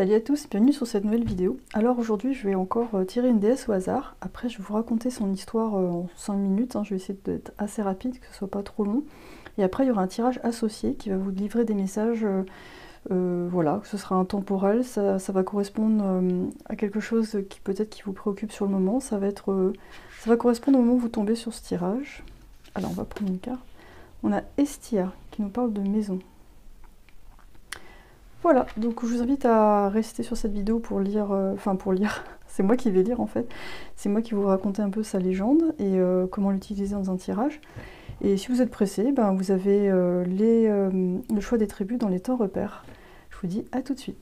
Salut à tous, bienvenue sur cette nouvelle vidéo. Alors aujourd'hui je vais encore tirer une déesse au hasard. Après je vais vous raconter son histoire en 5 minutes, je vais essayer d'être assez rapide, que ce soit pas trop long. Et après il y aura un tirage associé qui va vous livrer des messages, voilà, ce sera intemporel, ça va correspondre à quelque chose qui peut-être qui vous préoccupe sur le moment. Ça va correspondre au moment où vous tombez sur ce tirage. Alors on va prendre une carte. On a Estia qui nous parle de maison. Voilà, donc je vous invite à rester sur cette vidéo pour lire, c'est moi qui vais lire en fait, c'est moi qui vais vous raconter un peu sa légende et comment l'utiliser dans un tirage. Et si vous êtes pressé, vous avez le choix des tribus dans les temps repères. Je vous dis à tout de suite.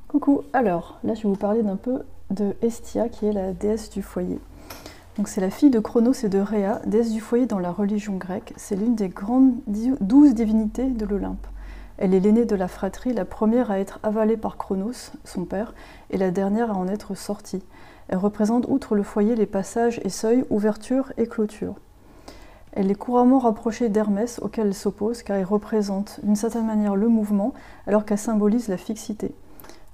Coucou, alors là je vais vous parler d'un peu de Estia qui est la déesse du foyer. Donc c'est la fille de Cronos et de Rhea, déesse du foyer dans la religion grecque. C'est l'une des grandes 12 divinités de l'Olympe. Elle est l'aînée de la fratrie, la première à être avalée par Cronos, son père, et la dernière à en être sortie. Elle représente, outre le foyer, les passages et seuils, ouvertures et clôtures. Elle est couramment rapprochée d'Hermès, auquel elle s'oppose, car il représente d'une certaine manière le mouvement, alors qu'elle symbolise la fixité.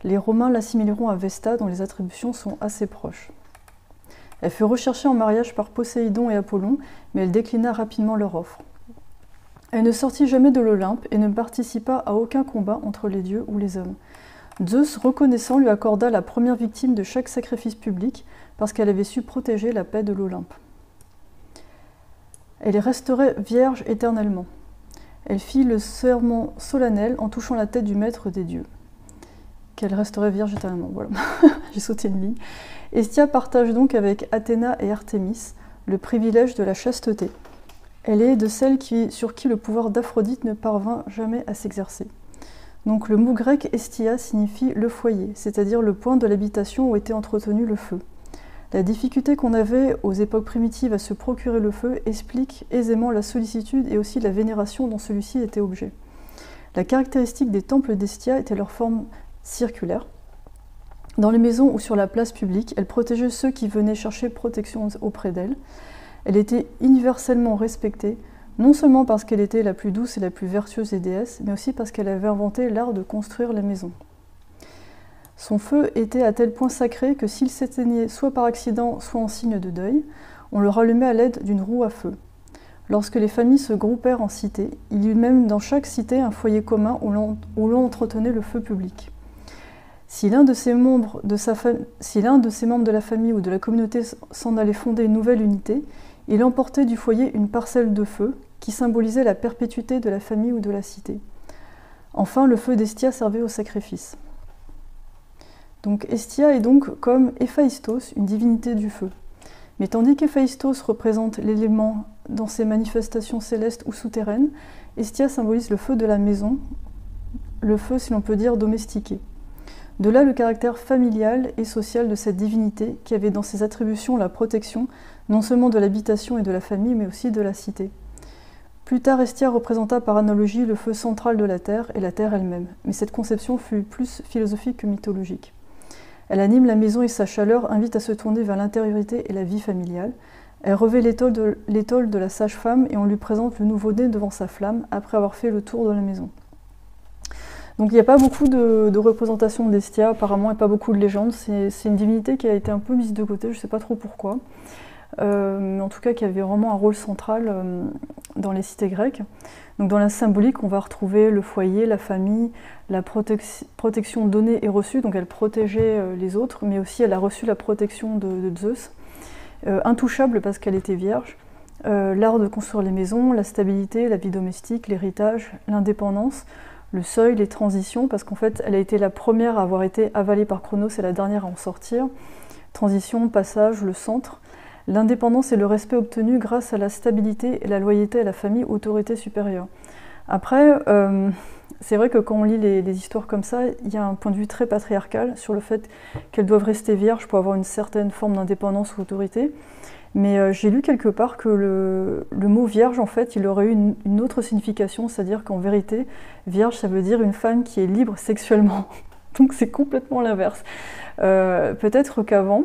Les Romains l'assimileront à Vesta, dont les attributions sont assez proches. Elle fut recherchée en mariage par Poséidon et Apollon, mais elle déclina rapidement leur offre. Elle ne sortit jamais de l'Olympe et ne participa à aucun combat entre les dieux ou les hommes. Zeus, reconnaissant, lui accorda la première victime de chaque sacrifice public parce qu'elle avait su protéger la paix de l'Olympe. Elle resterait vierge éternellement. Elle fit le serment solennel en touchant la tête du maître des dieux. Qu'elle resterait vierge éternellement, voilà. J'ai sauté une ligne. Estia partage donc avec Athéna et Artémis le privilège de la chasteté. Elle est de celles sur qui le pouvoir d'Aphrodite ne parvint jamais à s'exercer. Donc le mot grec estia signifie le foyer, c'est-à-dire le point de l'habitation où était entretenu le feu. La difficulté qu'on avait aux époques primitives à se procurer le feu explique aisément la sollicitude et aussi la vénération dont celui-ci était objet. La caractéristique des temples d'Estia était leur forme circulaire. Dans les maisons ou sur la place publique, elle protégeait ceux qui venaient chercher protection auprès d'elle. Elle était universellement respectée, non seulement parce qu'elle était la plus douce et la plus vertueuse des déesses, mais aussi parce qu'elle avait inventé l'art de construire les maisons. Son feu était à tel point sacré que s'il s'éteignait soit par accident, soit en signe de deuil, on le rallumait à l'aide d'une roue à feu. Lorsque les familles se groupèrent en cité, il y eut même dans chaque cité un foyer commun où l'on entretenait le feu public. Si l'un de ces membres de la famille ou de la communauté s'en allait fonder une nouvelle unité, il emportait du foyer une parcelle de feu qui symbolisait la perpétuité de la famille ou de la cité. Enfin, le feu d'Estia servait au sacrifice. Donc Estia est donc comme Héphaïstos, une divinité du feu. Mais tandis qu'Héphaïstos représente l'élément dans ses manifestations célestes ou souterraines, Estia symbolise le feu de la maison, le feu, si l'on peut dire, domestiqué. De là le caractère familial et social de cette divinité qui avait dans ses attributions la protection non seulement de l'habitation et de la famille, mais aussi de la cité. Plus tard, Estia représenta par analogie le feu central de la terre et la terre elle-même, mais cette conception fut plus philosophique que mythologique. Elle anime la maison et sa chaleur invite à se tourner vers l'intériorité et la vie familiale. Elle revêt l'étole de la sage-femme et on lui présente le nouveau-né devant sa flamme après avoir fait le tour de la maison. Donc il n'y a pas beaucoup de représentations d'Estia apparemment et pas beaucoup de légendes. C'est une divinité qui a été un peu mise de côté, je ne sais pas trop pourquoi. Mais en tout cas qui avait vraiment un rôle central dans les cités grecques. Donc dans la symbolique, on va retrouver le foyer, la famille, la protection donnée et reçue, donc elle protégeait les autres, mais aussi elle a reçu la protection de Zeus. Intouchable parce qu'elle était vierge, l'art de construire les maisons, la stabilité, la vie domestique, l'héritage, l'indépendance, le seuil, les transitions, parce qu'en fait elle a été la première à avoir été avalée par Cronos et la dernière à en sortir. Transition, passage, le centre. L'indépendance et le respect obtenu grâce à la stabilité et la loyauté à la famille, autorité supérieure. Après, c'est vrai que quand on lit les histoires comme ça, il y a un point de vue très patriarcal sur le fait qu'elles doivent rester vierges pour avoir une certaine forme d'indépendance ou d'autorité. Mais j'ai lu quelque part que le mot vierge, en fait, il aurait eu une autre signification, c'est-à-dire qu'en vérité, vierge, ça veut dire une femme qui est libre sexuellement. Donc c'est complètement l'inverse. Peut-être qu'avant,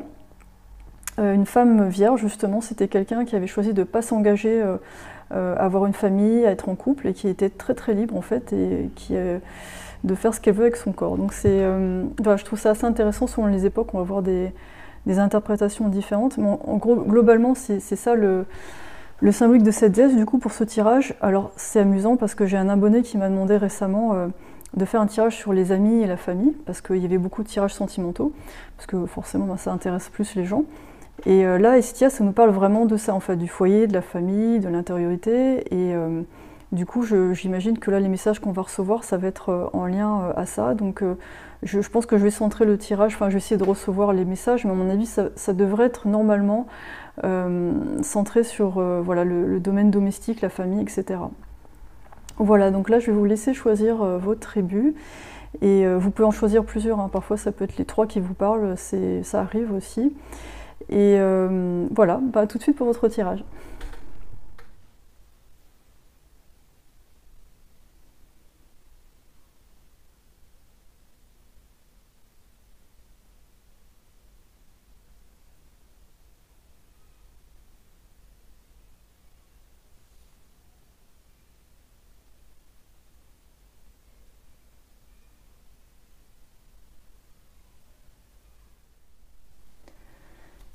une femme vierge, justement, c'était quelqu'un qui avait choisi de ne pas s'engager à avoir une famille, à être en couple, et qui était très très libre, en fait, et qui de faire ce qu'elle veut avec son corps. Donc voilà, je trouve ça assez intéressant. Selon les époques, on va voir des interprétations différentes. Mais en gros, globalement, c'est ça le symbolique de cette déesse, du coup, pour ce tirage. Alors, c'est amusant parce que j'ai un abonné qui m'a demandé récemment de faire un tirage sur les amis et la famille, parce qu'il y avait beaucoup de tirages sentimentaux, parce que forcément, ça intéresse plus les gens. Et là, Hestia, ça nous parle vraiment de ça, en fait, du foyer, de la famille, de l'intériorité. Et du coup, j'imagine que là, les messages qu'on va recevoir, ça va être en lien à ça. Donc, je pense que je vais centrer le tirage, enfin, je vais essayer de recevoir les messages, mais à mon avis, ça devrait être normalement centré sur voilà, le domaine domestique, la famille, etc. Voilà, donc là, je vais vous laisser choisir votre tribu. Et vous pouvez en choisir plusieurs, hein. Parfois, ça peut être les 3 qui vous parlent, ça arrive aussi. Et voilà, bah, tout de suite pour votre tirage.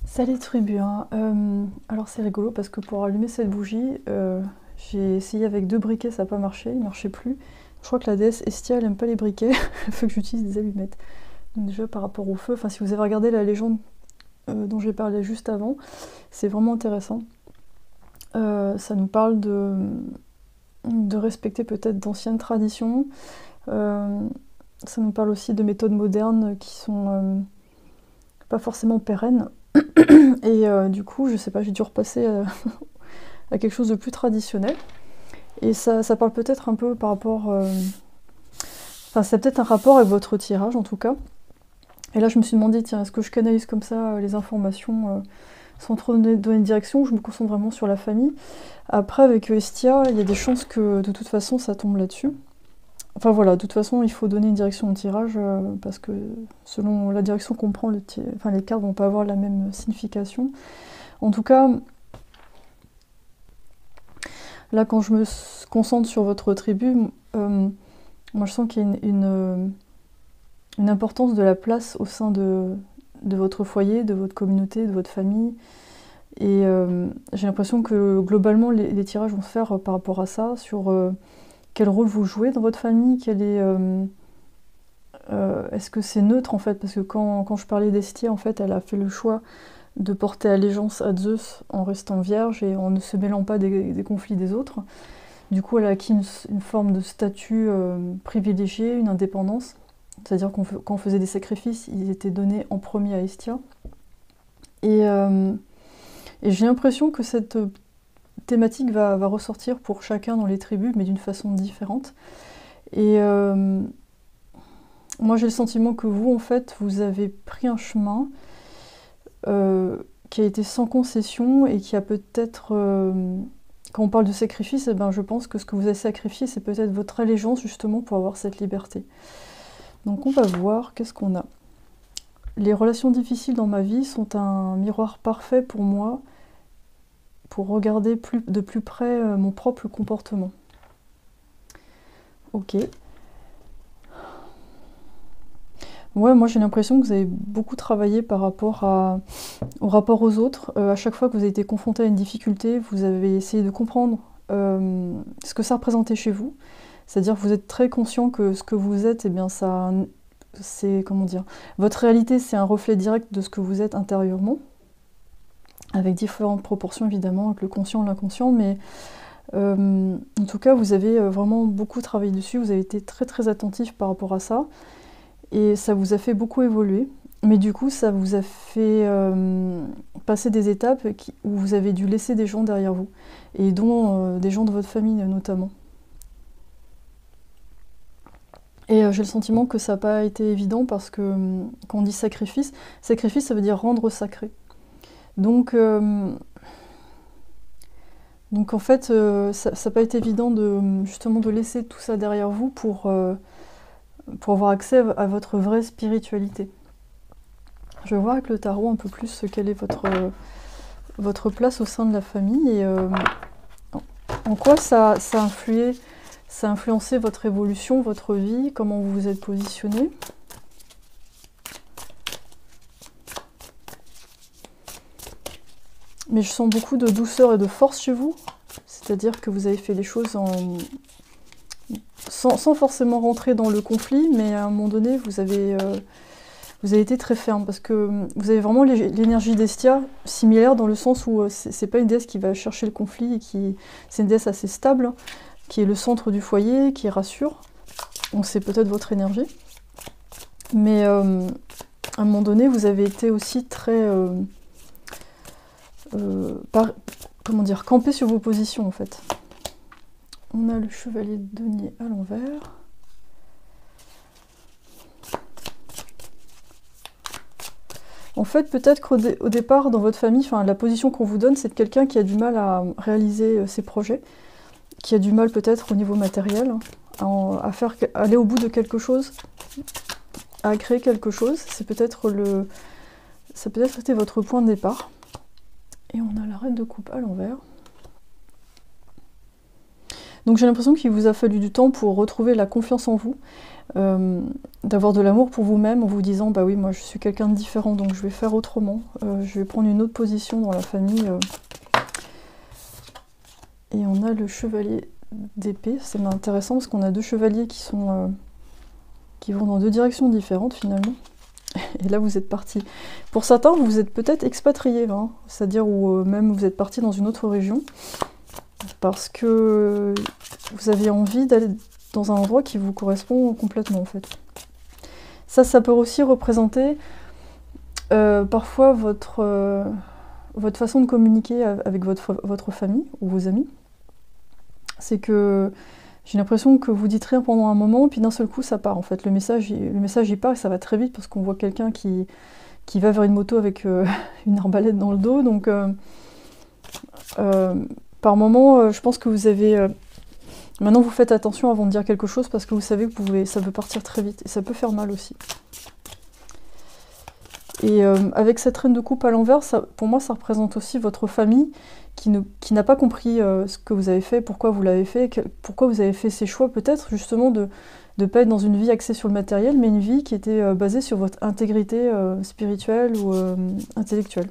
Salut tribu, hein. Alors c'est rigolo parce que pour allumer cette bougie, j'ai essayé avec 2 briquets, ça n'a pas marché, il ne marchait plus. Je crois que la déesse Hestia, elle n'aime pas les briquets, il faut que j'utilise des allumettes. Donc déjà par rapport au feu, enfin si vous avez regardé la légende dont j'ai parlé juste avant, c'est vraiment intéressant. Ça nous parle de respecter peut-être d'anciennes traditions. Ça nous parle aussi de méthodes modernes qui sont pas forcément pérennes. Et du coup, je sais pas, j'ai dû repasser à quelque chose de plus traditionnel. Et ça parle peut-être un peu par rapport... Enfin, c'est peut-être un rapport avec votre tirage, en tout cas. Et là, je me suis demandé, tiens, est-ce que je canalise comme ça les informations sans trop donner de direction, ou je me concentre vraiment sur la famille? Après, avec Hestia, il y a des chances que, de toute façon, ça tombe là-dessus. Enfin voilà, de toute façon, il faut donner une direction au tirage, parce que selon la direction qu'on prend, les cartes vont pas avoir la même signification. En tout cas, là, quand je me concentre sur votre tribu, moi je sens qu'il y a une importance de la place au sein de votre foyer, de votre communauté, de votre famille. Et j'ai l'impression que globalement, les tirages vont se faire par rapport à ça, sur... quel rôle vous jouez dans votre famille, est-ce que c'est neutre en fait? Parce que quand je parlais d'Hestia, en fait, elle a fait le choix de porter allégeance à Zeus en restant vierge et en ne se mêlant pas des conflits des autres. Du coup, elle a acquis une forme de statut privilégié, une indépendance. C'est-à-dire quand on faisait des sacrifices, ils étaient donnés en premier à Hestia. Et j'ai l'impression que cette thématique va ressortir pour chacun dans les tribus, mais d'une façon différente. Et moi j'ai le sentiment que vous, en fait, vous avez pris un chemin qui a été sans concession et qui a peut-être... quand on parle de sacrifice, eh ben, je pense que ce que vous avez sacrifié, c'est peut-être votre allégeance justement pour avoir cette liberté. Donc on va voir qu'est-ce qu'on a. Les relations difficiles dans ma vie sont un miroir parfait pour moi, pour regarder de plus près mon propre comportement. Ok. Ouais, moi j'ai l'impression que vous avez beaucoup travaillé par rapport au rapport aux autres. À chaque fois que vous avez été confronté à une difficulté, vous avez essayé de comprendre ce que ça représentait chez vous. C'est-à-dire que vous êtes très conscient que ce que vous êtes, eh bien ça, c'est, comment dire, votre réalité c'est un reflet direct de ce que vous êtes intérieurement, avec différentes proportions évidemment, avec le conscient et l'inconscient, mais en tout cas vous avez vraiment beaucoup travaillé dessus, vous avez été très très attentif par rapport à ça, et ça vous a fait beaucoup évoluer, mais du coup ça vous a fait passer des étapes où vous avez dû laisser des gens derrière vous, et dont des gens de votre famille notamment. Et j'ai le sentiment que ça n'a pas été évident parce que quand on dit sacrifice, sacrifice ça veut dire rendre sacré. Donc en fait, ça n'a pas été évident justement de laisser tout ça derrière vous pour avoir accès à votre vraie spiritualité. Je vais voir avec le tarot un peu plus quelle est votre place au sein de la famille et en quoi ça a influé Ça a influencé votre évolution, votre vie, comment vous vous êtes positionné. Mais je sens beaucoup de douceur et de force chez vous. C'est-à-dire que vous avez fait les choses sans forcément rentrer dans le conflit, mais à un moment donné, vous avez été très ferme, parce que vous avez vraiment l'énergie d'Hestia similaire dans le sens où c'est pas une déesse qui va chercher le conflit, c'est une déesse assez stable, qui est le centre du foyer, qui rassure. Donc c'est peut-être votre énergie. Mais à un moment donné, vous avez été aussi très... comment dire, campé sur vos positions en fait. On a le chevalier de denier à l'envers. En fait, peut-être qu'au départ, dans votre famille, la position qu'on vous donne, c'est de quelqu'un qui a du mal à réaliser ses projets, qui a du mal peut-être au niveau matériel, à aller au bout de quelque chose, à créer quelque chose. Ça peut être été votre point de départ. Et on a la reine de coupe à l'envers. Donc j'ai l'impression qu'il vous a fallu du temps pour retrouver la confiance en vous, d'avoir de l'amour pour vous-même en vous disant bah oui, moi je suis quelqu'un de différent, donc je vais faire autrement, je vais prendre une autre position dans la famille. Et on a le chevalier d'épée. C'est intéressant parce qu'on a deux chevaliers qui vont dans deux directions différentes finalement. Et là vous êtes parti. Pour certains vous êtes peut-être expatriés, hein, c'est-à-dire où même vous êtes parti dans une autre région parce que vous avez envie d'aller dans un endroit qui vous correspond complètement en fait. Ça peut aussi représenter parfois votre façon de communiquer avec votre famille ou vos amis. C'est que j'ai l'impression que vous dites rien pendant un moment, puis d'un seul coup ça part en fait. Le message il part et ça va très vite parce qu'on voit quelqu'un qui va vers une moto avec une arbalète dans le dos. Donc par moment, je pense que vous avez... maintenant vous faites attention avant de dire quelque chose parce que vous savez que ça peut partir très vite et ça peut faire mal aussi. Et avec cette reine de coupe à l'envers, pour moi ça représente aussi votre famille qui n'a pas compris ce que vous avez fait, pourquoi vous l'avez fait, pourquoi vous avez fait ces choix peut-être justement de ne pas être dans une vie axée sur le matériel, mais une vie qui était basée sur votre intégrité spirituelle ou intellectuelle.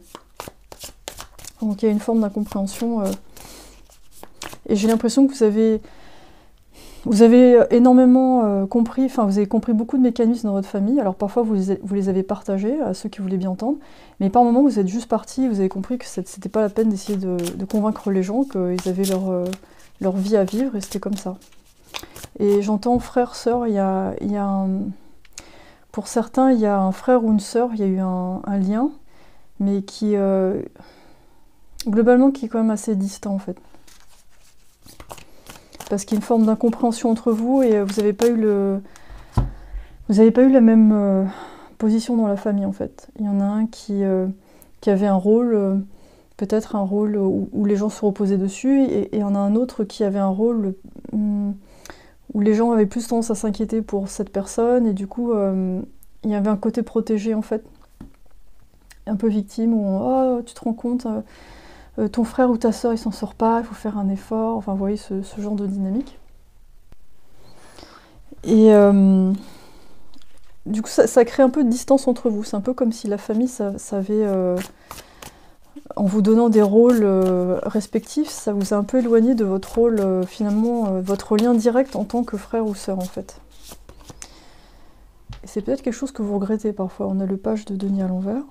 Donc il y a une forme d'incompréhension. Et j'ai l'impression que vous avez énormément compris, vous avez compris beaucoup de mécanismes dans votre famille. Alors parfois vous les avez partagés à ceux qui voulaient bien entendre, mais par moments vous êtes juste partis, vous avez compris que c'était pas la peine d'essayer de convaincre les gens, qu'ils avaient leur vie à vivre et c'était comme ça. Et j'entends frère, sœur, pour certains il y a un frère ou une sœur, il y a eu un lien, mais qui globalement qui est quand même assez distant en fait. Parce qu'il y a une forme d'incompréhension entre vous et vous n'avez pas eu la même position dans la famille en fait. Il y en a un qui avait un rôle, peut-être un rôle où les gens se reposaient dessus, et il y en a un autre qui avait un rôle où les gens avaient plus tendance à s'inquiéter pour cette personne, et du coup il y avait un côté protégé en fait, un peu victime, où oh, tu te rends compte, ton frère ou ta sœur il s'en sort pas, il faut faire un effort, enfin vous voyez ce genre de dynamique. Et du coup ça crée un peu de distance entre vous, c'est un peu comme si la famille savait, en vous donnant des rôles respectifs, ça vous a un peu éloigné de votre rôle, finalement, votre lien direct en tant que frère ou sœur en fait. Et c'est peut-être quelque chose que vous regrettez parfois. On a le page de denier à l'envers.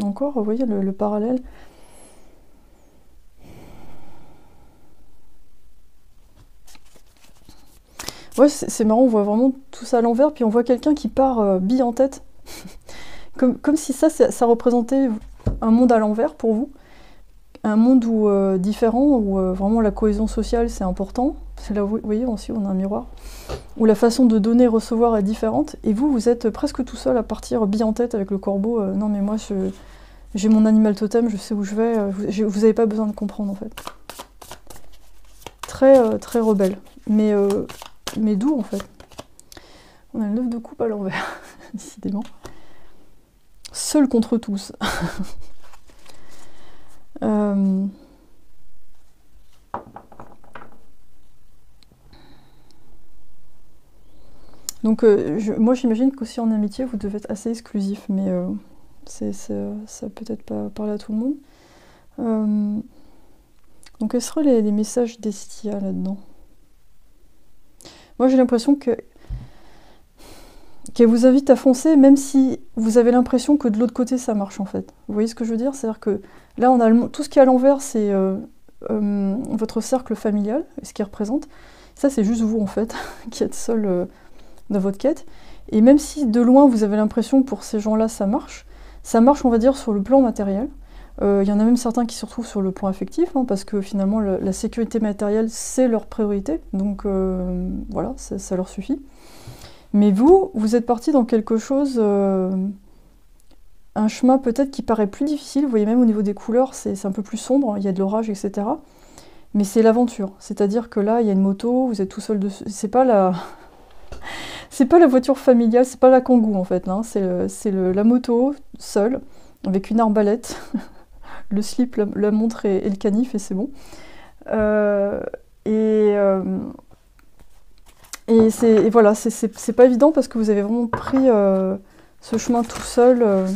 Encore, vous voyez le parallèle. Ouais, c'est marrant, on voit vraiment tout ça à l'envers, puis on voit quelqu'un qui part bille en tête. comme si ça représentait un monde à l'envers pour vous. Un monde différent, où vraiment la cohésion sociale c'est important. C'est là, vous voyez, aussi on a un miroir. Où la façon de donner et recevoir est différente. Et vous êtes presque tout seul à partir bille en tête avec le corbeau. Non mais moi, j'ai mon animal totem, je sais où je vais. Vous n'avez pas besoin de comprendre en fait. Très, très rebelle. Mais doux en fait. On a le 9 de coupe à l'envers, décidément. Seul contre tous. Donc moi j'imagine qu'aussi en amitié vous devez être assez exclusif, mais ça peut-être pas parler à tout le monde. Donc quels seraient les messages d'Estia là-dedans? Moi j'ai l'impression qu'elle vous invite à foncer, même si vous avez l'impression que de l'autre côté ça marche en fait. Vous voyez ce que je veux dire? C'est-à-dire que là on a tout ce qui est à l'envers, c'est votre cercle familial, ce qu'il représente. Ça c'est juste vous en fait, qui êtes seul dans votre quête. Et même si de loin vous avez l'impression que pour ces gens-là ça marche on va dire sur le plan matériel. Il y en a même certains qui se retrouvent sur le plan affectif, hein, parce que finalement la sécurité matérielle c'est leur priorité, donc voilà, ça leur suffit. Mais vous êtes parti dans quelque chose, un chemin peut-être qui paraît plus difficile, vous voyez même au niveau des couleurs, c'est un peu plus sombre, il y a de l'orage, etc. Mais c'est l'aventure, c'est-à-dire que là, il y a une moto, vous êtes tout seul dessus, c'est pas la voiture familiale, c'est pas la Kangoo en fait, hein, c'est la moto, seule, avec une arbalète, le slip, la montre et le canif, et c'est bon. Et voilà, c'est pas évident parce que vous avez vraiment pris ce chemin tout seul.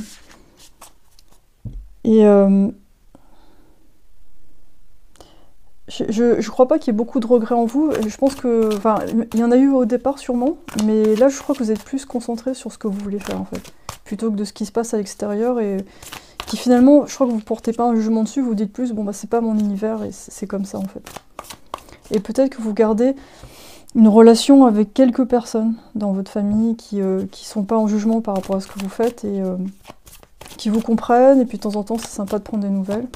Je crois pas qu'il y ait beaucoup de regrets en vous. Je pense que, enfin, il y en a eu au départ sûrement, mais là je crois que vous êtes plus concentré sur ce que vous voulez faire en fait, plutôt que de ce qui se passe à l'extérieur et qui finalement, je crois que vous portez pas un jugement dessus, vous dites plus, bon bah c'est pas mon univers et c'est comme ça en fait. Et peut-être que vous gardez une relation avec quelques personnes dans votre famille qui sont pas en jugement par rapport à ce que vous faites et qui vous comprennent, et puis de temps en temps c'est sympa de prendre des nouvelles.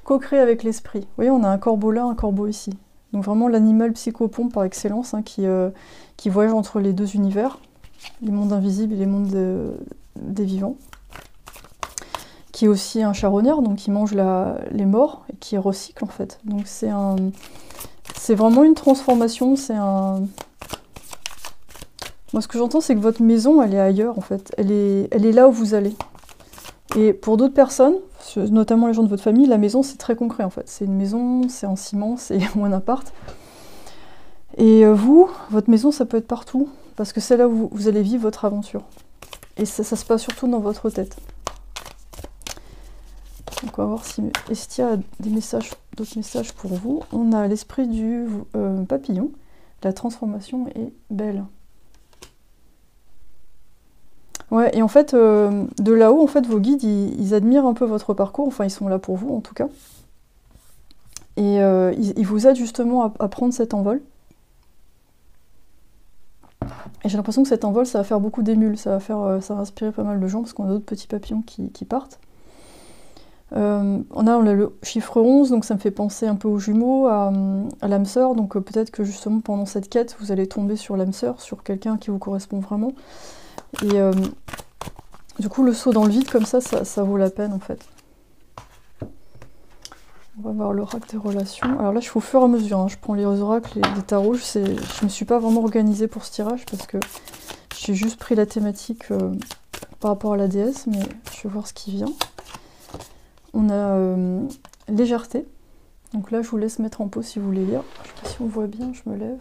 Co-créer avec l'esprit. Vous voyez, on a un corbeau là, un corbeau ici. Donc vraiment l'animal psychopompe par excellence, hein, qui voyage entre les deux univers, les mondes invisibles et les mondes des vivants. Qui est aussi un charognard, donc qui mange les morts et qui recycle en fait. Donc c'est vraiment une transformation, Moi ce que j'entends c'est que votre maison elle est ailleurs en fait, elle est là où vous allez. Et pour d'autres personnes, notamment les gens de votre famille, la maison c'est très concret en fait. C'est une maison, c'est en ciment, c'est ou un appart. Et vous, votre maison ça peut être partout, parce que c'est là où vous allez vivre votre aventure. Et ça se passe surtout dans votre tête. Donc on va voir si Estia a d'autres messages pour vous. On a l'esprit du papillon. La transformation est belle. Ouais, et en fait, de là-haut, en fait, vos guides, ils admirent un peu votre parcours. Enfin, ils sont là pour vous, en tout cas. Et ils vous aident justement à prendre cet envol. Et j'ai l'impression que cet envol, ça va faire beaucoup d'émules. Ça va inspirer pas mal de gens, parce qu'on a d'autres petits papillons qui partent. On a le chiffre 11, donc ça me fait penser un peu aux jumeaux, à l'âme sœur, donc peut-être que justement pendant cette quête vous allez tomber sur l'âme sœur, sur quelqu'un qui vous correspond vraiment, et du coup le saut dans le vide comme ça vaut la peine en fait. On va voir l'oracle des relations. Alors là je fais au fur et à mesure, hein. Je prends les oracles et les tarots, je me suis pas vraiment organisée pour ce tirage parce que j'ai juste pris la thématique par rapport à la déesse, mais je vais voir ce qui vient. On a légèreté, donc là je vous laisse mettre en pause si vous voulez lire. Je ne sais pas si on voit bien, je me lève.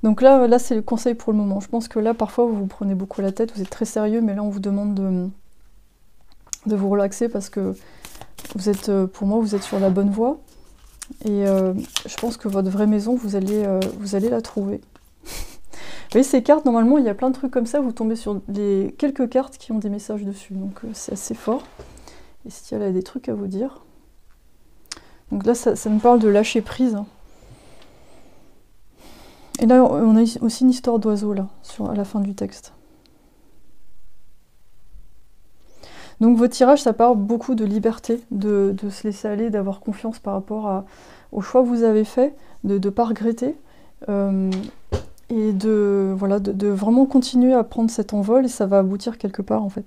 Donc là c'est le conseil pour le moment. Je pense que là parfois vous vous prenez beaucoup la tête, vous êtes très sérieux, mais là on vous demande de vous relaxer parce que vous êtes, pour moi vous êtes sur la bonne voie. Et je pense que votre vraie maison, vous allez la trouver. Vous voyez, ces cartes, normalement, il y a plein de trucs comme ça, vous tombez sur quelques cartes qui ont des messages dessus, donc c'est assez fort. Et si elle a des trucs à vous dire. Donc là, ça me parle de lâcher prise. Et là, on a aussi une histoire d'oiseau, là, à la fin du texte. Donc votre tirage, ça parle beaucoup de liberté, de se laisser aller, d'avoir confiance par rapport au choix que vous avez fait, de ne pas regretter. Et de vraiment continuer à prendre cet envol, et ça va aboutir quelque part en fait.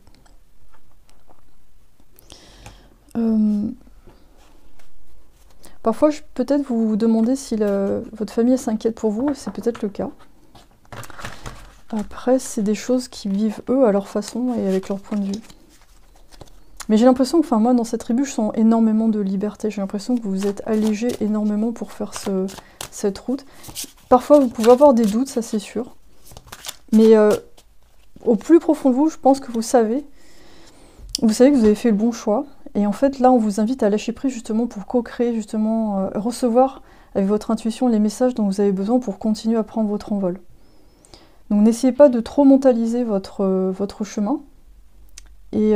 Parfois, peut-être vous vous demandez si votre famille s'inquiète pour vous, c'est peut-être le cas. Après, c'est des choses qui vivent eux à leur façon et avec leur point de vue. Mais j'ai l'impression que, enfin moi dans cette tribu, je sens énormément de liberté. J'ai l'impression que vous vous êtes allégé énormément pour faire cette route. Parfois vous pouvez avoir des doutes, ça c'est sûr. Mais au plus profond de vous, je pense que vous savez que vous avez fait le bon choix. Et en fait là on vous invite à lâcher prise justement pour co-créer, justement recevoir avec votre intuition les messages dont vous avez besoin pour continuer à prendre votre envol. Donc n'essayez pas de trop mentaliser votre chemin. Et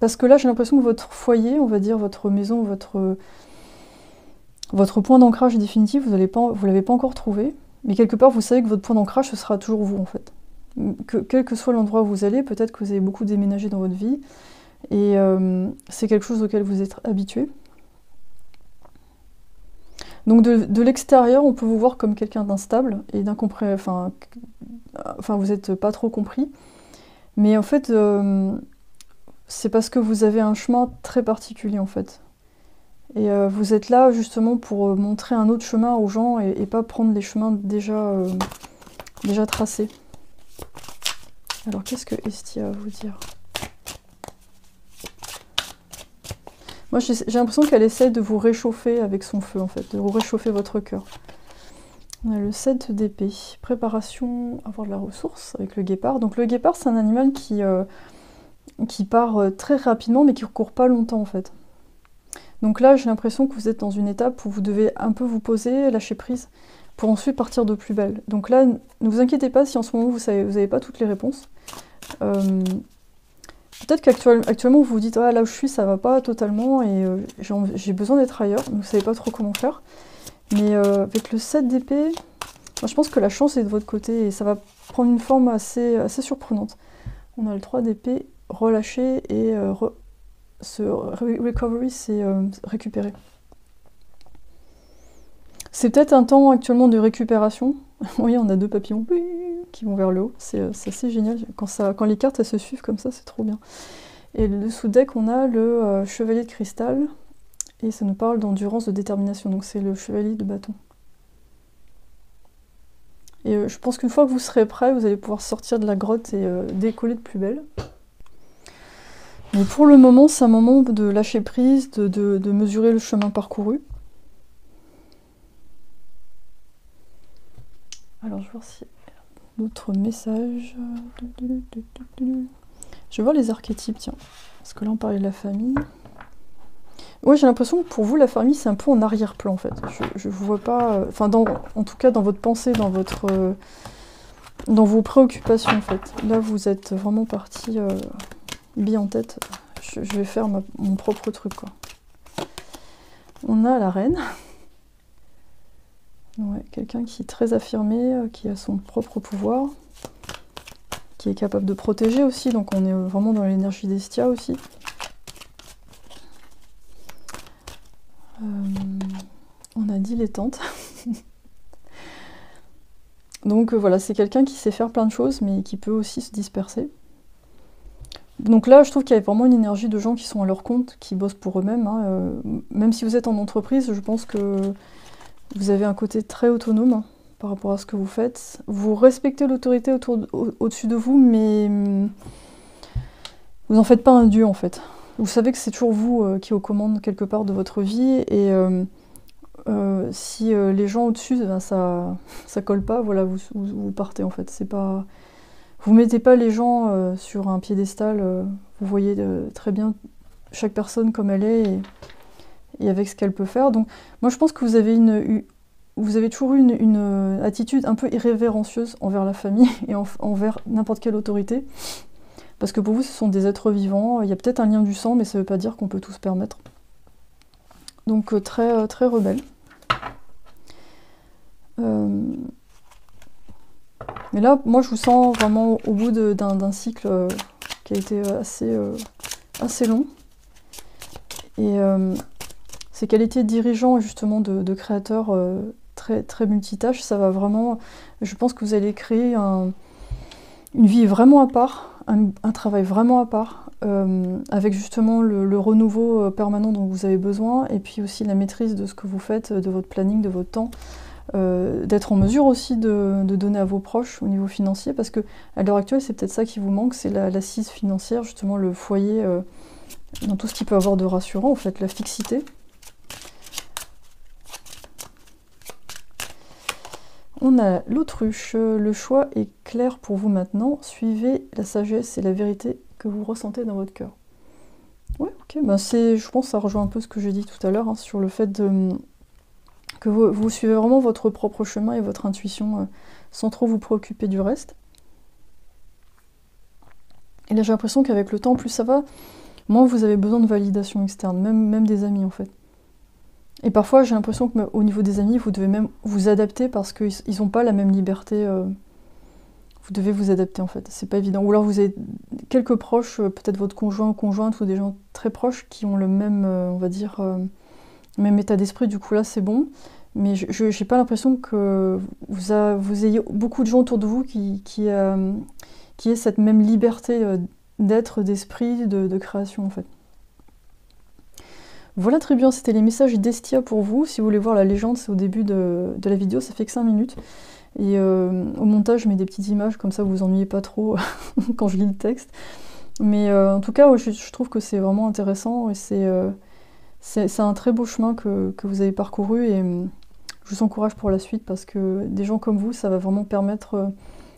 parce que là j'ai l'impression que votre foyer, on va dire votre maison, votre point d'ancrage définitif, vous l'avez pas encore trouvé. Mais quelque part vous savez que votre point d'ancrage ce sera toujours vous en fait. Quel que soit l'endroit où vous allez, peut-être que vous avez beaucoup déménagé dans votre vie. Et c'est quelque chose auquel vous êtes habitué. Donc de l'extérieur, on peut vous voir comme quelqu'un d'instable et d'incompréhensible. Enfin, vous n'êtes pas trop compris. Mais en fait, c'est parce que vous avez un chemin très particulier en fait. Et vous êtes là justement pour montrer un autre chemin aux gens et pas prendre les chemins déjà tracés. Alors qu'est-ce que Estia a à vous dire ? Moi, j'ai l'impression qu'elle essaie de vous réchauffer avec son feu, en fait, de vous réchauffer votre cœur. On a le 7 d'épée. Préparation, avoir de la ressource avec le guépard. Donc le guépard, c'est un animal qui part très rapidement, mais qui ne court pas longtemps, en fait. Donc là, j'ai l'impression que vous êtes dans une étape où vous devez un peu vous poser, lâcher prise, pour ensuite partir de plus belle. Donc là, ne vous inquiétez pas si en ce moment, vous n'avez pas toutes les réponses. Peut-être qu'actuellement vous vous dites ah, là où je suis ça va pas totalement et j'ai besoin d'être ailleurs, mais vous savez pas trop comment faire. Mais avec le 7 d'épée, je pense que la chance est de votre côté et ça va prendre une forme assez surprenante. On a le 3 d'épée, relâcher et recovery, c'est récupérer. C'est peut-être un temps actuellement de récupération. Oui, on a 2 papillons qui vont vers le haut. C'est assez génial. Quand les cartes elles se suivent comme ça, c'est trop bien. Et le sous-deck, on a le chevalier de cristal. Et ça nous parle d'endurance, de détermination. Donc c'est le chevalier de bâton. Et je pense qu'une fois que vous serez prêt, vous allez pouvoir sortir de la grotte et décoller de plus belle. Mais pour le moment, c'est un moment de lâcher prise, de mesurer le chemin parcouru. Alors, je vais voir s'il y a d'autres messages. Je vais voir les archétypes, tiens. Parce que là, on parlait de la famille. Ouais, j'ai l'impression que pour vous, la famille, c'est un peu en arrière-plan, en fait. Je vous vois pas... Enfin, en tout cas, dans votre pensée, dans vos préoccupations, en fait. Là, vous êtes vraiment parti bien en tête. Je vais faire mon propre truc, quoi. On a la reine. Ouais, quelqu'un qui est très affirmé, qui a son propre pouvoir, qui est capable de protéger aussi, donc on est vraiment dans l'énergie d'Estia aussi. On a dilettante. Donc voilà, c'est quelqu'un qui sait faire plein de choses, mais qui peut aussi se disperser. Donc là, je trouve qu'il y a vraiment une énergie de gens qui sont à leur compte, qui bossent pour eux-mêmes. Hein. Même si vous êtes en entreprise, je pense que vous avez un côté très autonome par rapport à ce que vous faites. Vous respectez l'autorité au-dessus de vous, mais vous n'en faites pas un dieu en fait. Vous savez que c'est toujours vous qui êtes aux commandes quelque part de votre vie, et si les gens au-dessus, ben, ça colle pas, voilà, vous partez en fait. C'est pas... Vous mettez pas les gens sur un piédestal, vous voyez très bien chaque personne comme elle est, et avec ce qu'elle peut faire. Donc moi je pense que vous avez toujours eu une attitude un peu irrévérencieuse envers la famille et envers n'importe quelle autorité. Parce que pour vous ce sont des êtres vivants, il y a peut-être un lien du sang, mais ça ne veut pas dire qu'on peut tout se permettre. Donc très, très rebelle. Mais là, moi je vous sens vraiment au bout d'un cycle qui a été assez long. Et ces qualités de dirigeant et justement de créateur très, très multitâche, ça va vraiment... Je pense que vous allez créer une vie vraiment à part, un travail vraiment à part, avec justement le renouveau permanent dont vous avez besoin, et puis aussi la maîtrise de ce que vous faites, de votre planning, de votre temps. d'être en mesure aussi de donner à vos proches au niveau financier, parce que à l'heure actuelle, c'est peut-être ça qui vous manque, c'est l'assise financière, justement le foyer, dans tout ce qu'il peut avoir de rassurant, en fait, la fixité. On a l'autruche, le choix est clair pour vous maintenant, suivez la sagesse et la vérité que vous ressentez dans votre cœur. Ouais, ok, bah je pense que ça rejoint un peu ce que j'ai dit tout à l'heure, hein, sur le fait que vous suivez vraiment votre propre chemin et votre intuition sans trop vous préoccuper du reste. Et là j'ai l'impression qu'avec le temps, plus ça va, moins vous avez besoin de validation externe, même des amis en fait. Et parfois j'ai l'impression qu'au niveau des amis, vous devez même vous adapter parce qu'ils n'ont pas la même liberté. Vous devez vous adapter en fait, c'est pas évident. Ou alors vous avez quelques proches, peut-être votre conjoint ou conjointe ou des gens très proches qui ont le même, on va dire, même état d'esprit, du coup là c'est bon. Mais je n'ai pas l'impression que vous ayez beaucoup de gens autour de vous qui aient cette même liberté d'être, d'esprit, de création en fait. Voilà, très bien, c'était les messages d'Estia pour vous. Si vous voulez voir la légende, c'est au début de la vidéo, ça fait que 5 minutes. Et au montage, je mets des petites images, comme ça vous vous ennuyez pas trop quand je lis le texte. Mais en tout cas, ouais, je trouve que c'est vraiment intéressant et c'est un très beau chemin que vous avez parcouru et je vous encourage pour la suite parce que des gens comme vous, ça va vraiment permettre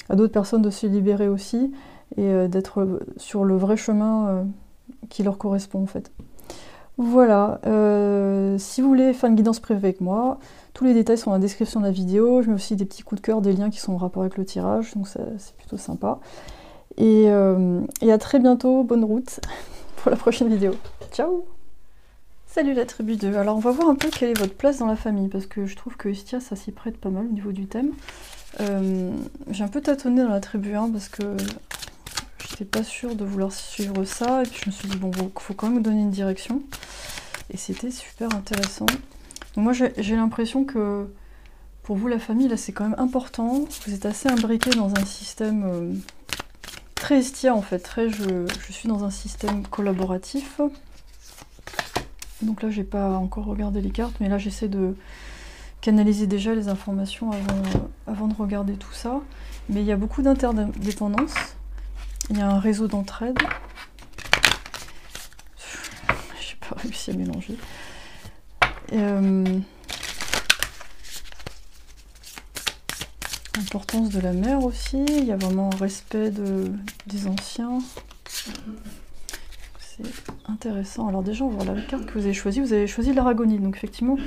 à d'autres personnes de se libérer aussi et d'être sur le vrai chemin qui leur correspond en fait. Voilà, si vous voulez faire une guidance privée avec moi, tous les détails sont dans la description de la vidéo. Je mets aussi des petits coups de cœur, des liens qui sont en rapport avec le tirage, donc c'est plutôt sympa. Et à très bientôt, bonne route pour la prochaine vidéo. Ciao! Salut la tribu 2, alors on va voir un peu quelle est votre place dans la famille, parce que je trouve que Estia ça s'y prête pas mal au niveau du thème. J'ai un peu tâtonné dans la tribu 1 parce que j'étais pas sûre de vouloir suivre ça, et puis je me suis dit bon, faut quand même donner une direction. Et c'était super intéressant. Donc moi j'ai l'impression que pour vous la famille, là c'est quand même important. Vous êtes assez imbriqués dans un système très Estia en fait. Je suis dans un système collaboratif. Donc là j'ai pas encore regardé les cartes, mais là j'essaie de canaliser déjà les informations avant de regarder tout ça. Mais il y a beaucoup d'interdépendance. Il y a un réseau d'entraide. J'ai pas réussi à mélanger. L'importance de la mère aussi. Il y a vraiment un respect des anciens. C'est intéressant. Alors déjà, on va voir la carte que vous avez choisie. Vous avez choisi l'aragonite. Donc effectivement,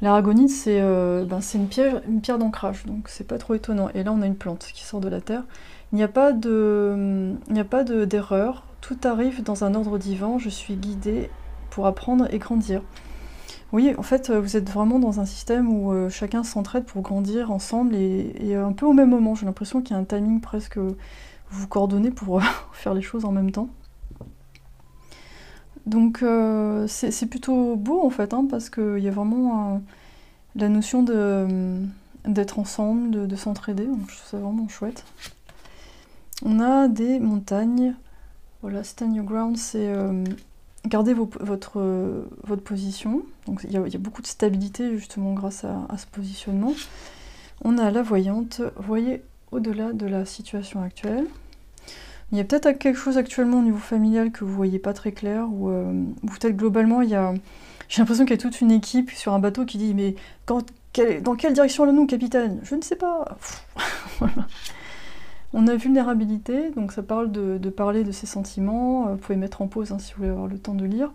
l'aragonite, c'est une pierre d'ancrage. Donc c'est pas trop étonnant. Et là, on a une plante qui sort de la terre. Il n'y a pas d'erreur. Tout arrive dans un ordre divin. Je suis guidée pour apprendre et grandir. Oui, en fait, vous êtes vraiment dans un système où chacun s'entraide pour grandir ensemble et un peu au même moment. J'ai l'impression qu'il y a un timing presque... Vous vous coordonnez pour faire les choses en même temps. Donc c'est plutôt beau en fait, hein, parce qu'il y a vraiment la notion d'être ensemble, de s'entraider. Donc je trouve ça vraiment chouette. On a des montagnes. Voilà, stand your ground, c'est garder votre position. Donc il y a beaucoup de stabilité justement grâce à ce positionnement. On a la voyante, voyez au-delà de la situation actuelle. Il y a peut-être quelque chose actuellement au niveau familial que vous voyez pas très clair, ou peut-être globalement, j'ai l'impression qu'il y a toute une équipe sur un bateau qui dit « Mais dans quelle direction allons-nous, capitaine ?»« Je ne sais pas. » Voilà. On a vulnérabilité, donc ça parle de parler de ses sentiments. Vous pouvez mettre en pause hein, si vous voulez avoir le temps de lire.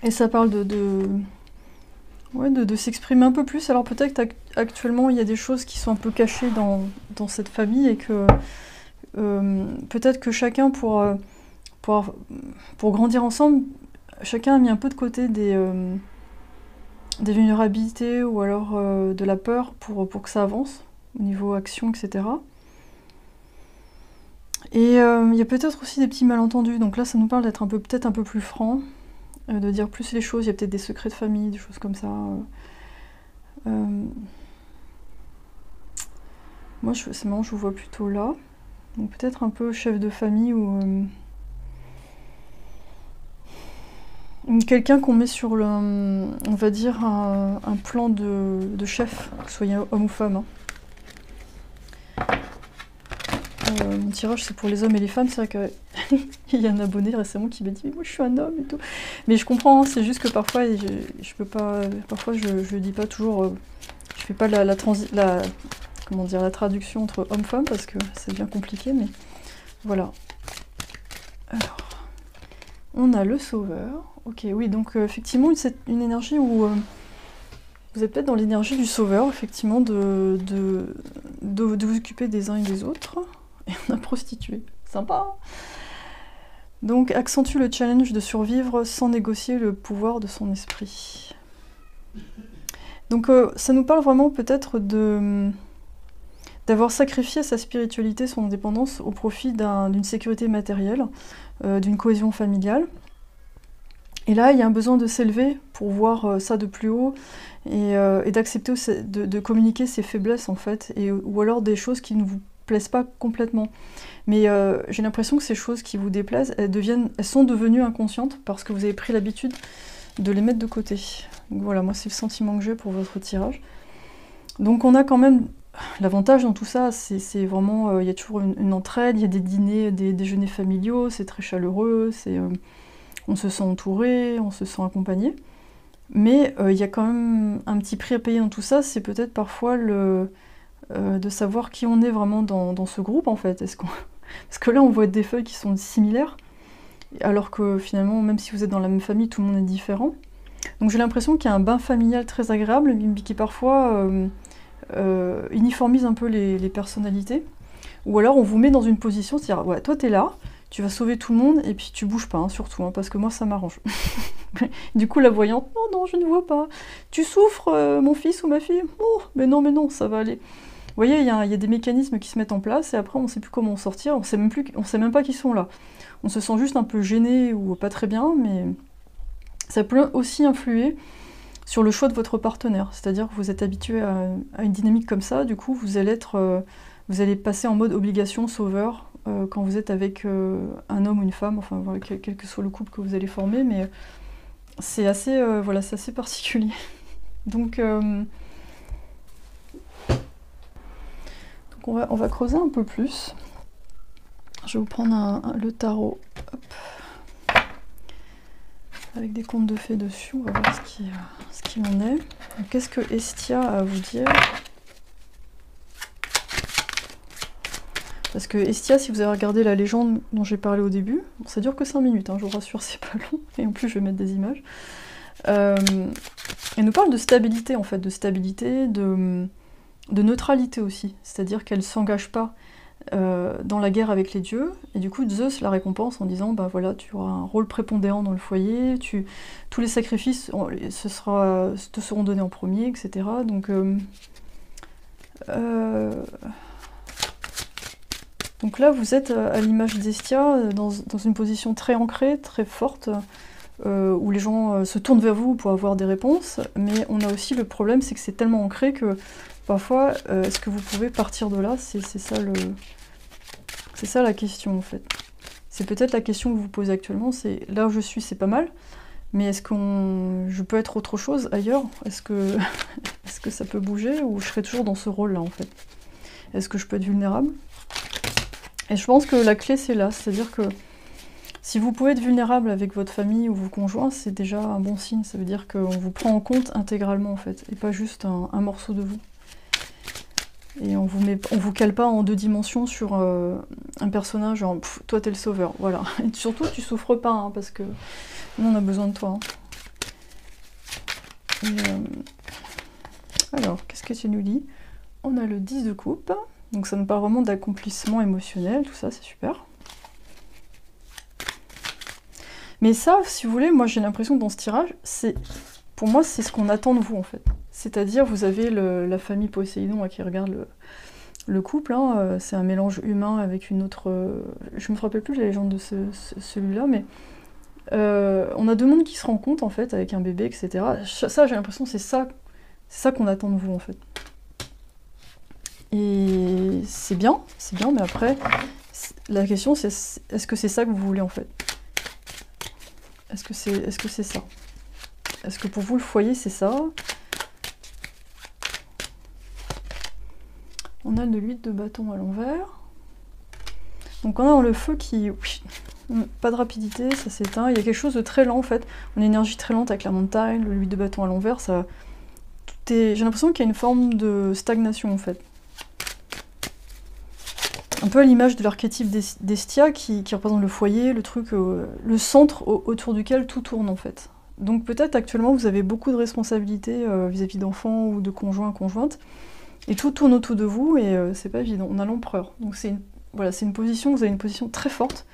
Et ça parle de s'exprimer un peu plus. Alors peut-être qu'actuellement il y a des choses qui sont un peu cachées dans cette famille et que peut-être que chacun pour grandir ensemble, chacun a mis un peu de côté des vulnérabilités ou alors de la peur pour que ça avance au niveau action, etc. Et il y a peut-être aussi des petits malentendus. Donc là ça nous parle d'être peut-être un peu plus franc. De dire plus les choses, il y a peut-être des secrets de famille, des choses comme ça. Moi, c'est marrant, je vous vois plutôt là. Donc peut-être un peu chef de famille ou quelqu'un qu'on met sur le, on va dire, un plan de chef, que ce soit homme ou femme. Hein. Mon tirage c'est pour les hommes et les femmes, c'est vrai qu'il y a un abonné récemment qui m'a dit moi je suis un homme et tout. Mais je comprends, hein, c'est juste que parfois je peux pas, parfois je dis pas toujours, je fais pas comment dire, la traduction entre homme-femme parce que c'est bien compliqué, mais voilà. Alors, on a le sauveur. Ok, oui, donc effectivement c'est une énergie où vous êtes peut-être dans l'énergie du sauveur, effectivement, de vous occuper des uns et des autres. Et on a prostitué. Sympa, hein. Donc, accentue le challenge de survivre sans négocier le pouvoir de son esprit. Donc, ça nous parle vraiment peut-être d'avoir sacrifié sa spiritualité, son indépendance, au profit d'une sécurité matérielle, d'une cohésion familiale. Et là, il y a un besoin de s'élever pour voir ça de plus haut et d'accepter de communiquer ses faiblesses, en fait, ou alors des choses qui ne vous plaisent pas complètement. Mais j'ai l'impression que ces choses qui vous déplaisent, elles sont devenues inconscientes parce que vous avez pris l'habitude de les mettre de côté. Donc voilà, moi c'est le sentiment que j'ai pour votre tirage. Donc on a quand même l'avantage dans tout ça, c'est vraiment, il y a toujours une entraide, il y a des dîners, des déjeuners familiaux, c'est très chaleureux, on se sent entouré, on se sent accompagné. Mais il y a quand même un petit prix à payer dans tout ça, c'est peut-être parfois de savoir qui on est vraiment dans ce groupe en fait. Parce que là on voit des feuilles qui sont similaires, alors que finalement même si vous êtes dans la même famille, tout le monde est différent. Donc j'ai l'impression qu'il y a un bain familial très agréable, qui parfois uniformise un peu les personnalités. Ou alors on vous met dans une position, c'est-à-dire ouais, toi t'es là, tu vas sauver tout le monde et puis tu bouges pas, hein, surtout, hein, parce que moi ça m'arrange. Du coup la voyante, non, non, je ne vois pas. Tu souffres, mon fils ou ma fille? Oh, mais non, ça va aller. Vous voyez, il y a des mécanismes qui se mettent en place et après on ne sait plus comment en sortir, on sait même pas qu'ils sont là. On se sent juste un peu gêné ou pas très bien, mais ça peut aussi influer sur le choix de votre partenaire. C'est-à-dire que vous êtes habitué à une dynamique comme ça, du coup vous allez passer en mode obligation sauveur quand vous êtes avec un homme ou une femme, enfin voilà, quel que soit le couple que vous allez former, mais c'est assez, voilà, c'est assez particulier. Donc on va creuser un peu plus. Je vais vous prendre le tarot, hop, avec des contes de fées dessus, on va voir ce qu'il en est. Qu'est-ce que Hestia a à vous dire? Parce que Hestia, si vous avez regardé la légende dont j'ai parlé au début, bon, ça dure que 5 minutes, hein, je vous rassure, c'est pas long, et en plus je vais mettre des images. Elle nous parle de stabilité en fait, de neutralité aussi, c'est-à-dire qu'elle ne s'engage pas dans la guerre avec les dieux, et du coup Zeus la récompense en disant bah voilà, tu auras un rôle prépondérant dans le foyer, tous les sacrifices te seront donnés en premier, etc. Donc là vous êtes à l'image d'Hestia dans une position très ancrée, très forte, où les gens se tournent vers vous pour avoir des réponses, mais on a aussi le problème, c'est que c'est tellement ancré que parfois, est-ce que vous pouvez partir de là? C'est ça la question en fait. C'est peut-être la question que vous vous posez actuellement, c'est là où je suis, c'est pas mal, mais est-ce que je peux être autre chose ailleurs? Est-ce que ça peut bouger ou je serai toujours dans ce rôle-là en fait? Est-ce que je peux être vulnérable? Et je pense que la clé c'est là, c'est-à-dire que si vous pouvez être vulnérable avec votre famille ou vos conjoints, c'est déjà un bon signe, ça veut dire qu'on vous prend en compte intégralement en fait, et pas juste un morceau de vous. Et on vous cale pas en 2 dimensions sur un personnage, genre toi t'es le sauveur, voilà. Et surtout tu souffres pas, hein, parce que nous on a besoin de toi. Hein. Alors, qu'est-ce que tu nous dis? On a le 10 de coupe, donc ça nous parle vraiment d'accomplissement émotionnel, tout ça c'est super. Mais ça, si vous voulez, moi j'ai l'impression que dans ce tirage, pour moi c'est ce qu'on attend de vous en fait. C'est-à-dire, vous avez la famille Poséidon qui regarde le couple, hein, c'est un mélange humain avec une autre... je me rappelle plus de la légende de celui-là, mais on a 2 mondes qui se rencontrent en fait, avec un bébé, etc. Ça, j'ai l'impression que c'est ça qu'on attend de vous en fait. Et c'est bien, mais après, la question c'est est-ce que c'est ça que vous voulez en fait? Est-ce que c'est ça? Est-ce que pour vous, le foyer, c'est ça? On a de l'huile de bâton à l'envers. Donc on a dans le feu qui... Pas de rapidité, ça s'éteint. Il y a quelque chose de très lent en fait. Une énergie très lente avec la montagne, l'huile de bâton à l'envers, ça... J'ai l'impression qu'il y a une forme de stagnation en fait. Un peu à l'image de l'archétype d'Hestia qui représente le foyer, le truc, le centre autour duquel tout tourne en fait. Donc peut-être actuellement vous avez beaucoup de responsabilités vis-à-vis d'enfants ou de conjoints, conjointes, et tout tourne autour de vous et c'est pas évident. On a l'empereur. Donc c'est une position, vous avez une position très forte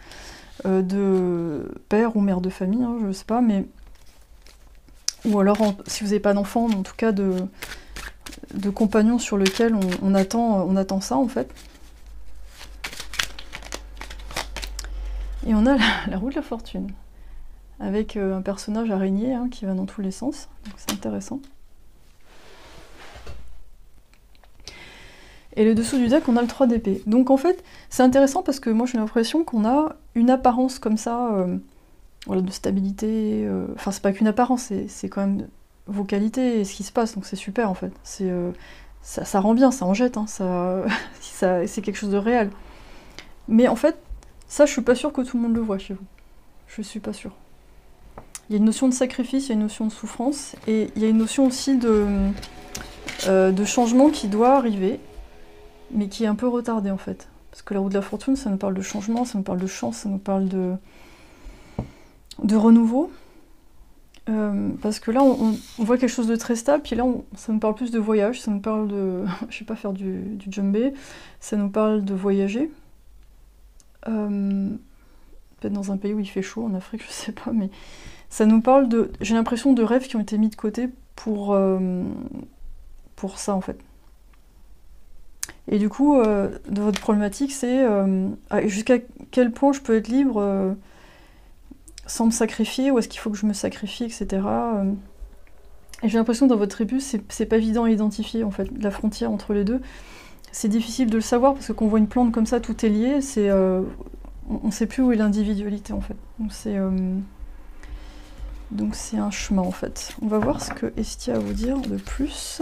de père ou mère de famille, hein, je sais pas, mais... Ou alors, si vous n'avez pas d'enfant, en tout cas de compagnon sur lequel on attend ça en fait. Et on a la roue de la fortune, avec un personnage araignée hein, qui va dans tous les sens, donc c'est intéressant. Et le dessous du deck, on a le 3 d'épée. Donc en fait, c'est intéressant parce que moi j'ai l'impression qu'on a une apparence comme ça, voilà, de stabilité. Enfin, c'est pas qu'une apparence, c'est quand même vos qualités et ce qui se passe, donc c'est super en fait. Ça rend bien, ça en jette, hein, c'est quelque chose de réel. Mais en fait, ça je suis pas sûre que tout le monde le voit chez vous. Je suis pas sûre. Il y a une notion de sacrifice, il y a une notion de souffrance, et il y a une notion aussi de changement qui doit arriver, mais qui est un peu retardé en fait. Parce que la roue de la fortune, ça nous parle de changement, ça nous parle de chance, ça nous parle de renouveau. Parce que là, on voit quelque chose de très stable, puis là, ça nous parle plus de voyage, ça nous parle de... je sais pas faire du djembé, ça nous parle de voyager. Peut-être dans un pays où il fait chaud, en Afrique, je sais pas, mais ça nous parle de... J'ai l'impression de rêves qui ont été mis de côté pour ça, en fait. Et du coup, de votre problématique, c'est jusqu'à quel point je peux être libre sans me sacrifier, ou est-ce qu'il faut que je me sacrifie, etc. Et j'ai l'impression que dans votre tribu, c'est pas évident à identifier, en fait, la frontière entre les deux. C'est difficile de le savoir, parce que quand on voit une plante comme ça, tout est lié, on sait plus où est l'individualité, en fait. Donc c'est un chemin, en fait. On va voir ce que Hestia a à vous dire de plus.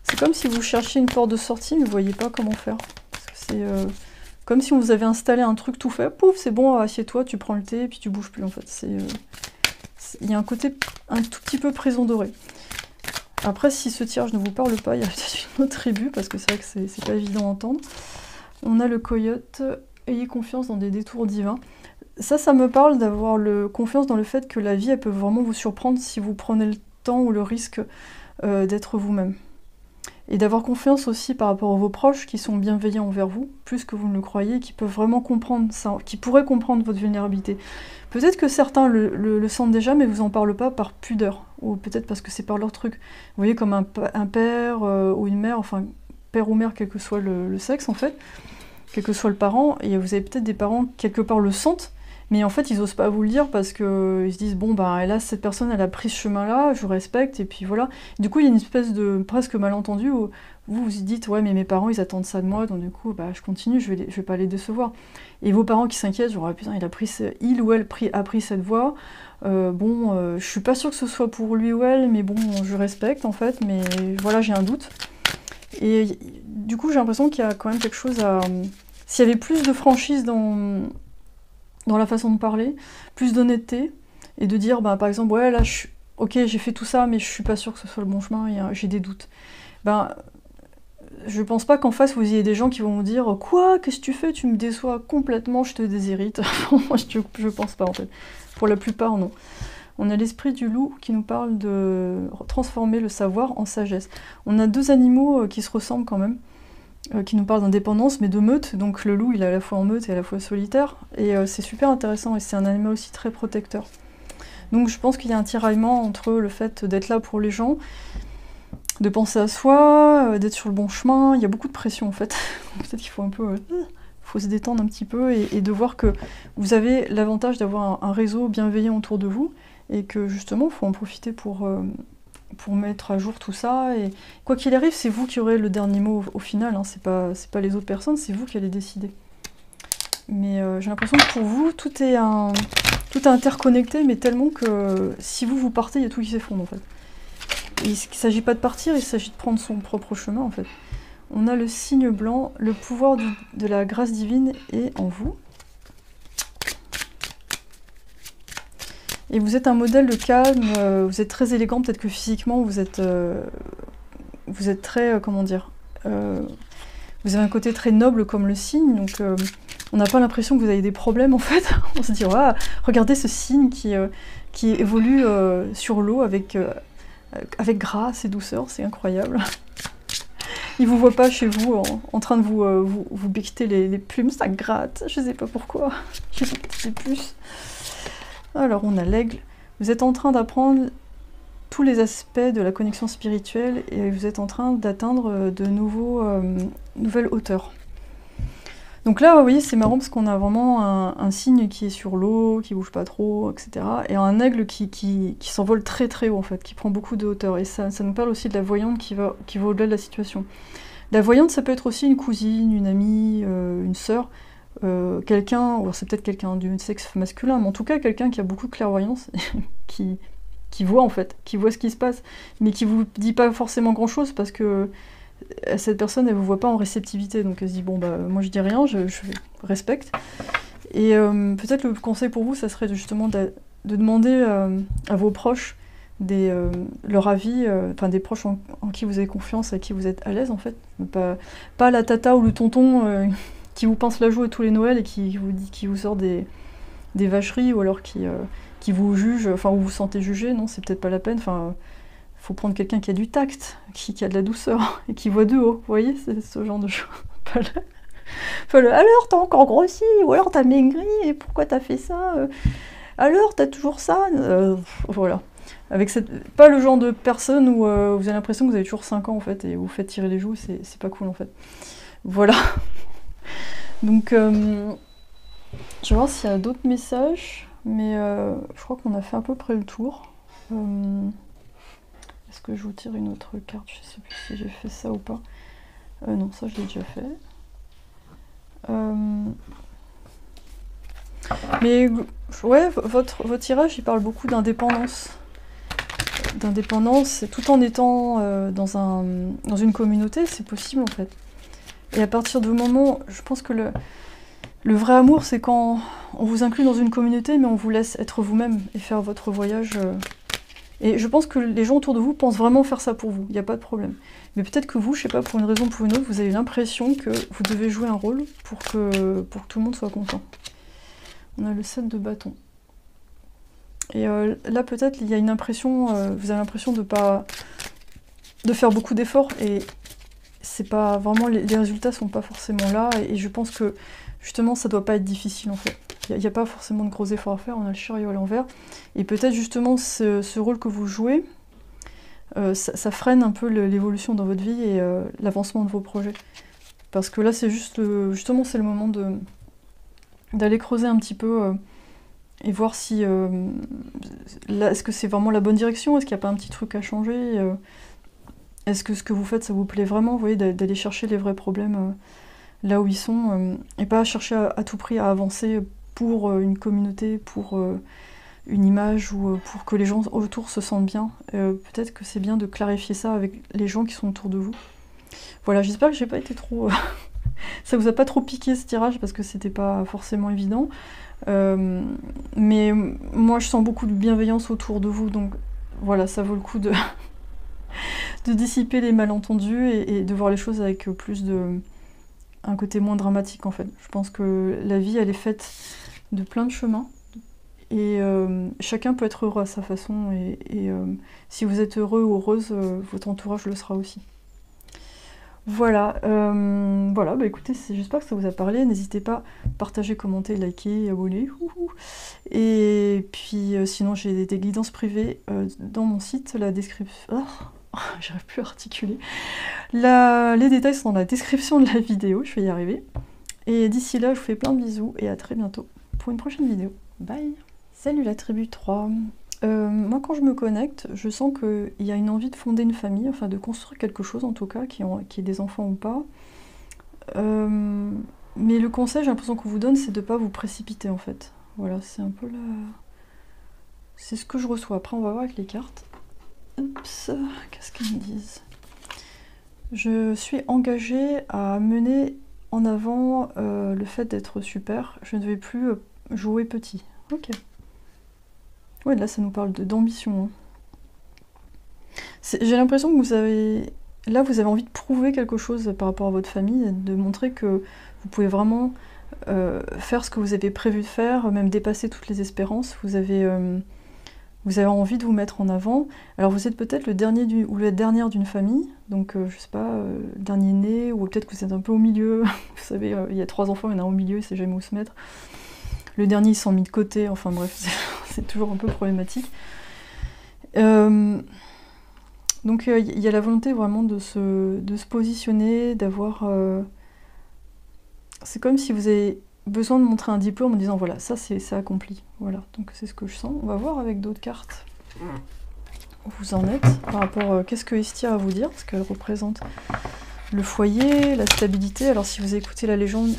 C'est comme si vous cherchiez une porte de sortie, mais vous voyez pas comment faire. C'est comme si on vous avait installé un truc tout fait, pouf, c'est bon, assieds-toi, tu prends le thé, et puis tu bouges plus, en fait. Il y a un côté un tout petit peu prison dorée. Après, si ce tirage ne vous parle pas, il y a peut-être une autre tribu, parce que c'est vrai que c'est pas évident à entendre. On a le coyote, ayez confiance dans des détours divins. Ça me parle d'avoir confiance dans le fait que la vie, elle peut vraiment vous surprendre si vous prenez le temps ou le risque d'être vous-même. Et d'avoir confiance aussi par rapport à vos proches qui sont bienveillants envers vous, plus que vous ne le croyez, qui peuvent vraiment comprendre ça, qui pourraient comprendre votre vulnérabilité. Peut-être que certains le sentent déjà, mais vous en parlent pas par pudeur, ou peut-être parce que c'est par leur truc. Vous voyez, comme un père ou une mère, enfin, père ou mère, quel que soit le sexe en fait, quel que soit le parent, et vous avez peut-être des parents qui quelque part le sentent, mais en fait ils osent pas vous le dire parce qu'ils se disent bon bah là cette personne elle a pris ce chemin là, je respecte et puis voilà. Du coup il y a une espèce de presque malentendu où vous vous dites ouais mais mes parents ils attendent ça de moi donc du coup bah je continue, je vais pas les décevoir. Et vos parents qui s'inquiètent genre putain il ou elle a pris cette voie, je suis pas sûre que ce soit pour lui ou elle mais bon je respecte en fait mais voilà j'ai un doute. Et du coup j'ai l'impression qu'il y a quand même quelque chose à... S'il y avait plus de franchise dans la façon de parler, plus d'honnêteté, et de dire, bah, par exemple, ouais, là, ok, j'ai fait tout ça, mais je suis pas sûre que ce soit le bon chemin, et j'ai des doutes. Ben, je pense pas qu'en face, vous ayez des gens qui vont vous dire, quoi, qu'est-ce que tu fais, tu me déçois complètement, je te déshérite. Moi, je pense pas, en fait. Pour la plupart, non. On a l'esprit du loup qui nous parle de transformer le savoir en sagesse. On a deux animaux qui se ressemblent quand même, qui nous parle d'indépendance, mais de meute. Donc le loup, il est à la fois en meute et à la fois solitaire. Et c'est super intéressant, et c'est un animal aussi très protecteur. Donc je pense qu'il y a un tiraillement entre le fait d'être là pour les gens, de penser à soi, d'être sur le bon chemin. Il y a beaucoup de pression, en fait. Peut-être qu'il faut un peu... faut se détendre un petit peu, et de voir que vous avez l'avantage d'avoir un réseau bienveillant autour de vous, et que justement, il faut en profiter pour mettre à jour tout ça, et quoi qu'il arrive, c'est vous qui aurez le dernier mot au final, hein. C'est pas les autres personnes, c'est vous qui allez décider. Mais j'ai l'impression que pour vous, tout est interconnecté, mais tellement que si vous partez, il y a tout qui s'effondre en fait. Et il ne s'agit pas de partir, il s'agit de prendre son propre chemin en fait. On a le signe blanc, le pouvoir de la grâce divine est en vous. Et vous êtes un modèle de calme, vous êtes très élégant, peut-être que physiquement vous êtes très, comment dire, vous avez un côté très noble comme le cygne, donc on n'a pas l'impression que vous avez des problèmes en fait. On se dit, ah, regardez ce cygne qui évolue sur l'eau avec grâce et douceur, c'est incroyable. Il vous voit pas chez vous en train de vous becqueter les plumes, ça gratte, je sais pas pourquoi, j'ai des puces. Alors on a l'aigle, vous êtes en train d'apprendre tous les aspects de la connexion spirituelle et vous êtes en train d'atteindre de nouvelles hauteurs. Donc là, vous voyez, c'est marrant parce qu'on a vraiment un cygne qui est sur l'eau, qui bouge pas trop, etc. Et un aigle qui s'envole très très haut en fait, qui prend beaucoup de hauteur. Et ça nous parle aussi de la voyante qui va au-delà de la situation. La voyante, ça peut être aussi une cousine, une amie, une sœur, quelqu'un, ou c'est peut-être quelqu'un du sexe masculin, mais en tout cas quelqu'un qui a beaucoup de clairvoyance, qui voit en fait, qui voit ce qui se passe, mais qui vous dit pas forcément grand-chose parce que cette personne, elle vous voit pas en réceptivité, donc elle se dit bon bah moi je dis rien, je respecte. Et peut-être le conseil pour vous, ça serait justement de demander à vos proches leur avis, enfin des proches en qui vous avez confiance, à qui vous êtes à l'aise en fait, pas la tata ou le tonton qui vous pince la joue à tous les Noëls et qui vous sort des vacheries, ou alors qui vous juge, enfin où vous vous sentez jugé, non c'est peut-être pas la peine, enfin faut prendre quelqu'un qui a du tact, qui a de la douceur, et qui voit de haut, vous voyez, c'est ce genre de choses. Alors t'as encore grossi, ou alors t'as maigri, et pourquoi t'as fait ça alors t'as toujours ça voilà. Avec pas le genre de personne où vous avez l'impression que vous avez toujours 5 ans en fait, et vous faites tirer les joues, c'est pas cool en fait. Voilà. Donc je vais voir s'il y a d'autres messages, mais je crois qu'on a fait à peu près le tour. Est-ce que je vous tire une autre carte? Je sais plus si j'ai fait ça ou pas. Non, ça je l'ai déjà fait. Mais ouais, votre tirage il parle beaucoup d'indépendance. D'indépendance, tout en étant dans une communauté, c'est possible en fait. Et à partir du moment, je pense que le vrai amour, c'est quand on vous inclut dans une communauté, mais on vous laisse être vous-même et faire votre voyage. Et je pense que les gens autour de vous pensent vraiment faire ça pour vous, il n'y a pas de problème. Mais peut-être que vous, je sais pas, pour une raison ou pour une autre, vous avez l'impression que vous devez jouer un rôle pour que tout le monde soit content. On a le 7 de bâton. Et là, peut-être, il y a une impression, vous avez l'impression de faire beaucoup d'efforts, et c'est pas vraiment, les résultats sont pas forcément là, et je pense que justement, ça doit pas être difficile en fait. Il n'y a pas forcément de gros efforts à faire, on a le chariot à l'envers. Et peut-être justement ce rôle que vous jouez, ça freine un peu l'évolution dans votre vie et l'avancement de vos projets. Parce que là, c'est justement, c'est le moment d'aller creuser un petit peu et voir si... est-ce que c'est vraiment la bonne direction? Est-ce qu'il n'y a pas un petit truc à changer? Est-ce que ce que vous faites, ça vous plaît vraiment? Vous voyez, d'aller chercher les vrais problèmes là où ils sont, et pas chercher à tout prix à avancer pour une communauté, pour une image, ou pour que les gens autour se sentent bien. Peut-être que c'est bien de clarifier ça avec les gens qui sont autour de vous. Voilà, j'espère que j'ai pas été trop... ça vous a pas trop piqué ce tirage, parce que c'était pas forcément évident. Mais moi je sens beaucoup de bienveillance autour de vous, donc voilà, ça vaut le coup de dissiper les malentendus et de voir les choses avec plus un côté moins dramatique en fait. Je pense que la vie, elle est faite de plein de chemins, et chacun peut être heureux à sa façon, et si vous êtes heureux ou heureuse, votre entourage le sera aussi. Voilà, voilà, bah écoutez, j'espère que ça vous a parlé. N'hésitez pas à partager, commenter, liker, abonner. Et puis sinon, j'ai des guidances privées dans mon site, la description... Oh, j'arrive plus à articuler. Les détails sont dans la description de la vidéo, je vais y arriver. Et d'ici là, je vous fais plein de bisous et à très bientôt pour une prochaine vidéo. Bye! Salut la tribu 3. Moi, quand je me connecte, je sens qu'il y a une envie de fonder une famille, enfin de construire quelque chose en tout cas, qui ait des enfants ou pas. Mais le conseil, j'ai l'impression qu'on vous donne, c'est de ne pas vous précipiter en fait. Voilà, c'est un peu la... C'est ce que je reçois. Après, on va voir avec les cartes. Oups, qu'est-ce qu'elles me disent? Je suis engagée à mener en avant le fait d'être super. Je ne vais plus jouer petit. Ok. Ouais, là, ça nous parle d'ambition. Hein. J'ai l'impression que vous avez... Là, vous avez envie de prouver quelque chose par rapport à votre famille, de montrer que vous pouvez vraiment faire ce que vous avez prévu de faire, même dépasser toutes les espérances. Vous avez envie de vous mettre en avant. Alors vous êtes peut-être le dernier ou la dernière d'une famille, donc je sais pas, le dernier né, ou peut-être que vous êtes un peu au milieu. Vous savez, il y a 3 enfants, il y en a un au milieu, il sait jamais où se mettre. Le dernier, il s'en mis de côté, enfin bref, c'est toujours un peu problématique. Donc il y a la volonté vraiment de se positionner, d'avoir... C'est comme si vous avez besoin de montrer un diplôme en disant voilà, ça c'est accompli. Voilà, donc c'est ce que je sens. On va voir avec d'autres cartes où vous en êtes par rapport à qu'est-ce que Hestia a à vous dire, parce qu'elle représente le foyer, la stabilité. Alors si vous écoutez la légende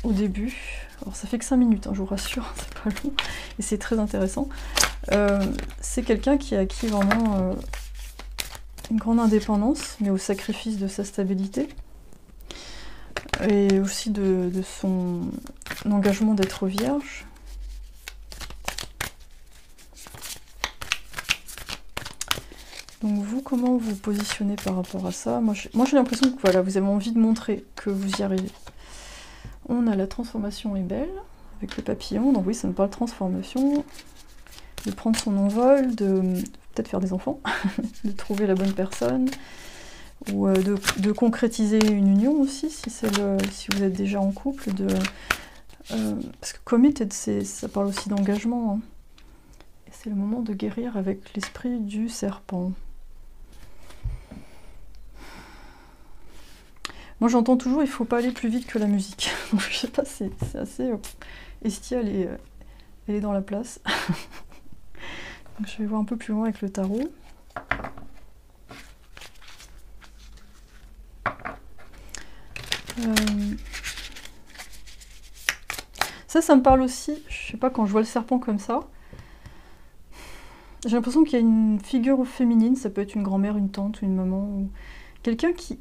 au début, alors ça fait que 5 minutes, hein, je vous rassure, c'est pas long, et c'est très intéressant. C'est quelqu'un qui a acquis vraiment une grande indépendance, mais au sacrifice de sa stabilité. Et aussi de son engagement d'être vierge. Donc vous, comment vous positionnez par rapport à ça? Moi j'ai l'impression que voilà, vous avez envie de montrer que vous y arrivez. On a la transformation est belle, avec le papillon, donc oui, ça me parle de transformation, de prendre son envol, de peut-être faire des enfants, de trouver la bonne personne, ou de concrétiser une union aussi, si vous êtes déjà en couple, parce que committed, ça parle aussi d'engagement, hein. Et c'est le moment de guérir avec l'esprit du serpent. Moi j'entends toujours, il faut pas aller plus vite que la musique. Donc, je sais pas, c'est assez... Hestia, elle est dans la place. Donc, je vais voir un peu plus loin avec le tarot. Ça me parle aussi, je sais pas, quand je vois le serpent comme ça, j'ai l'impression qu'il y a une figure féminine, ça peut être une grand-mère, une tante, une maman, ou quelqu'un qui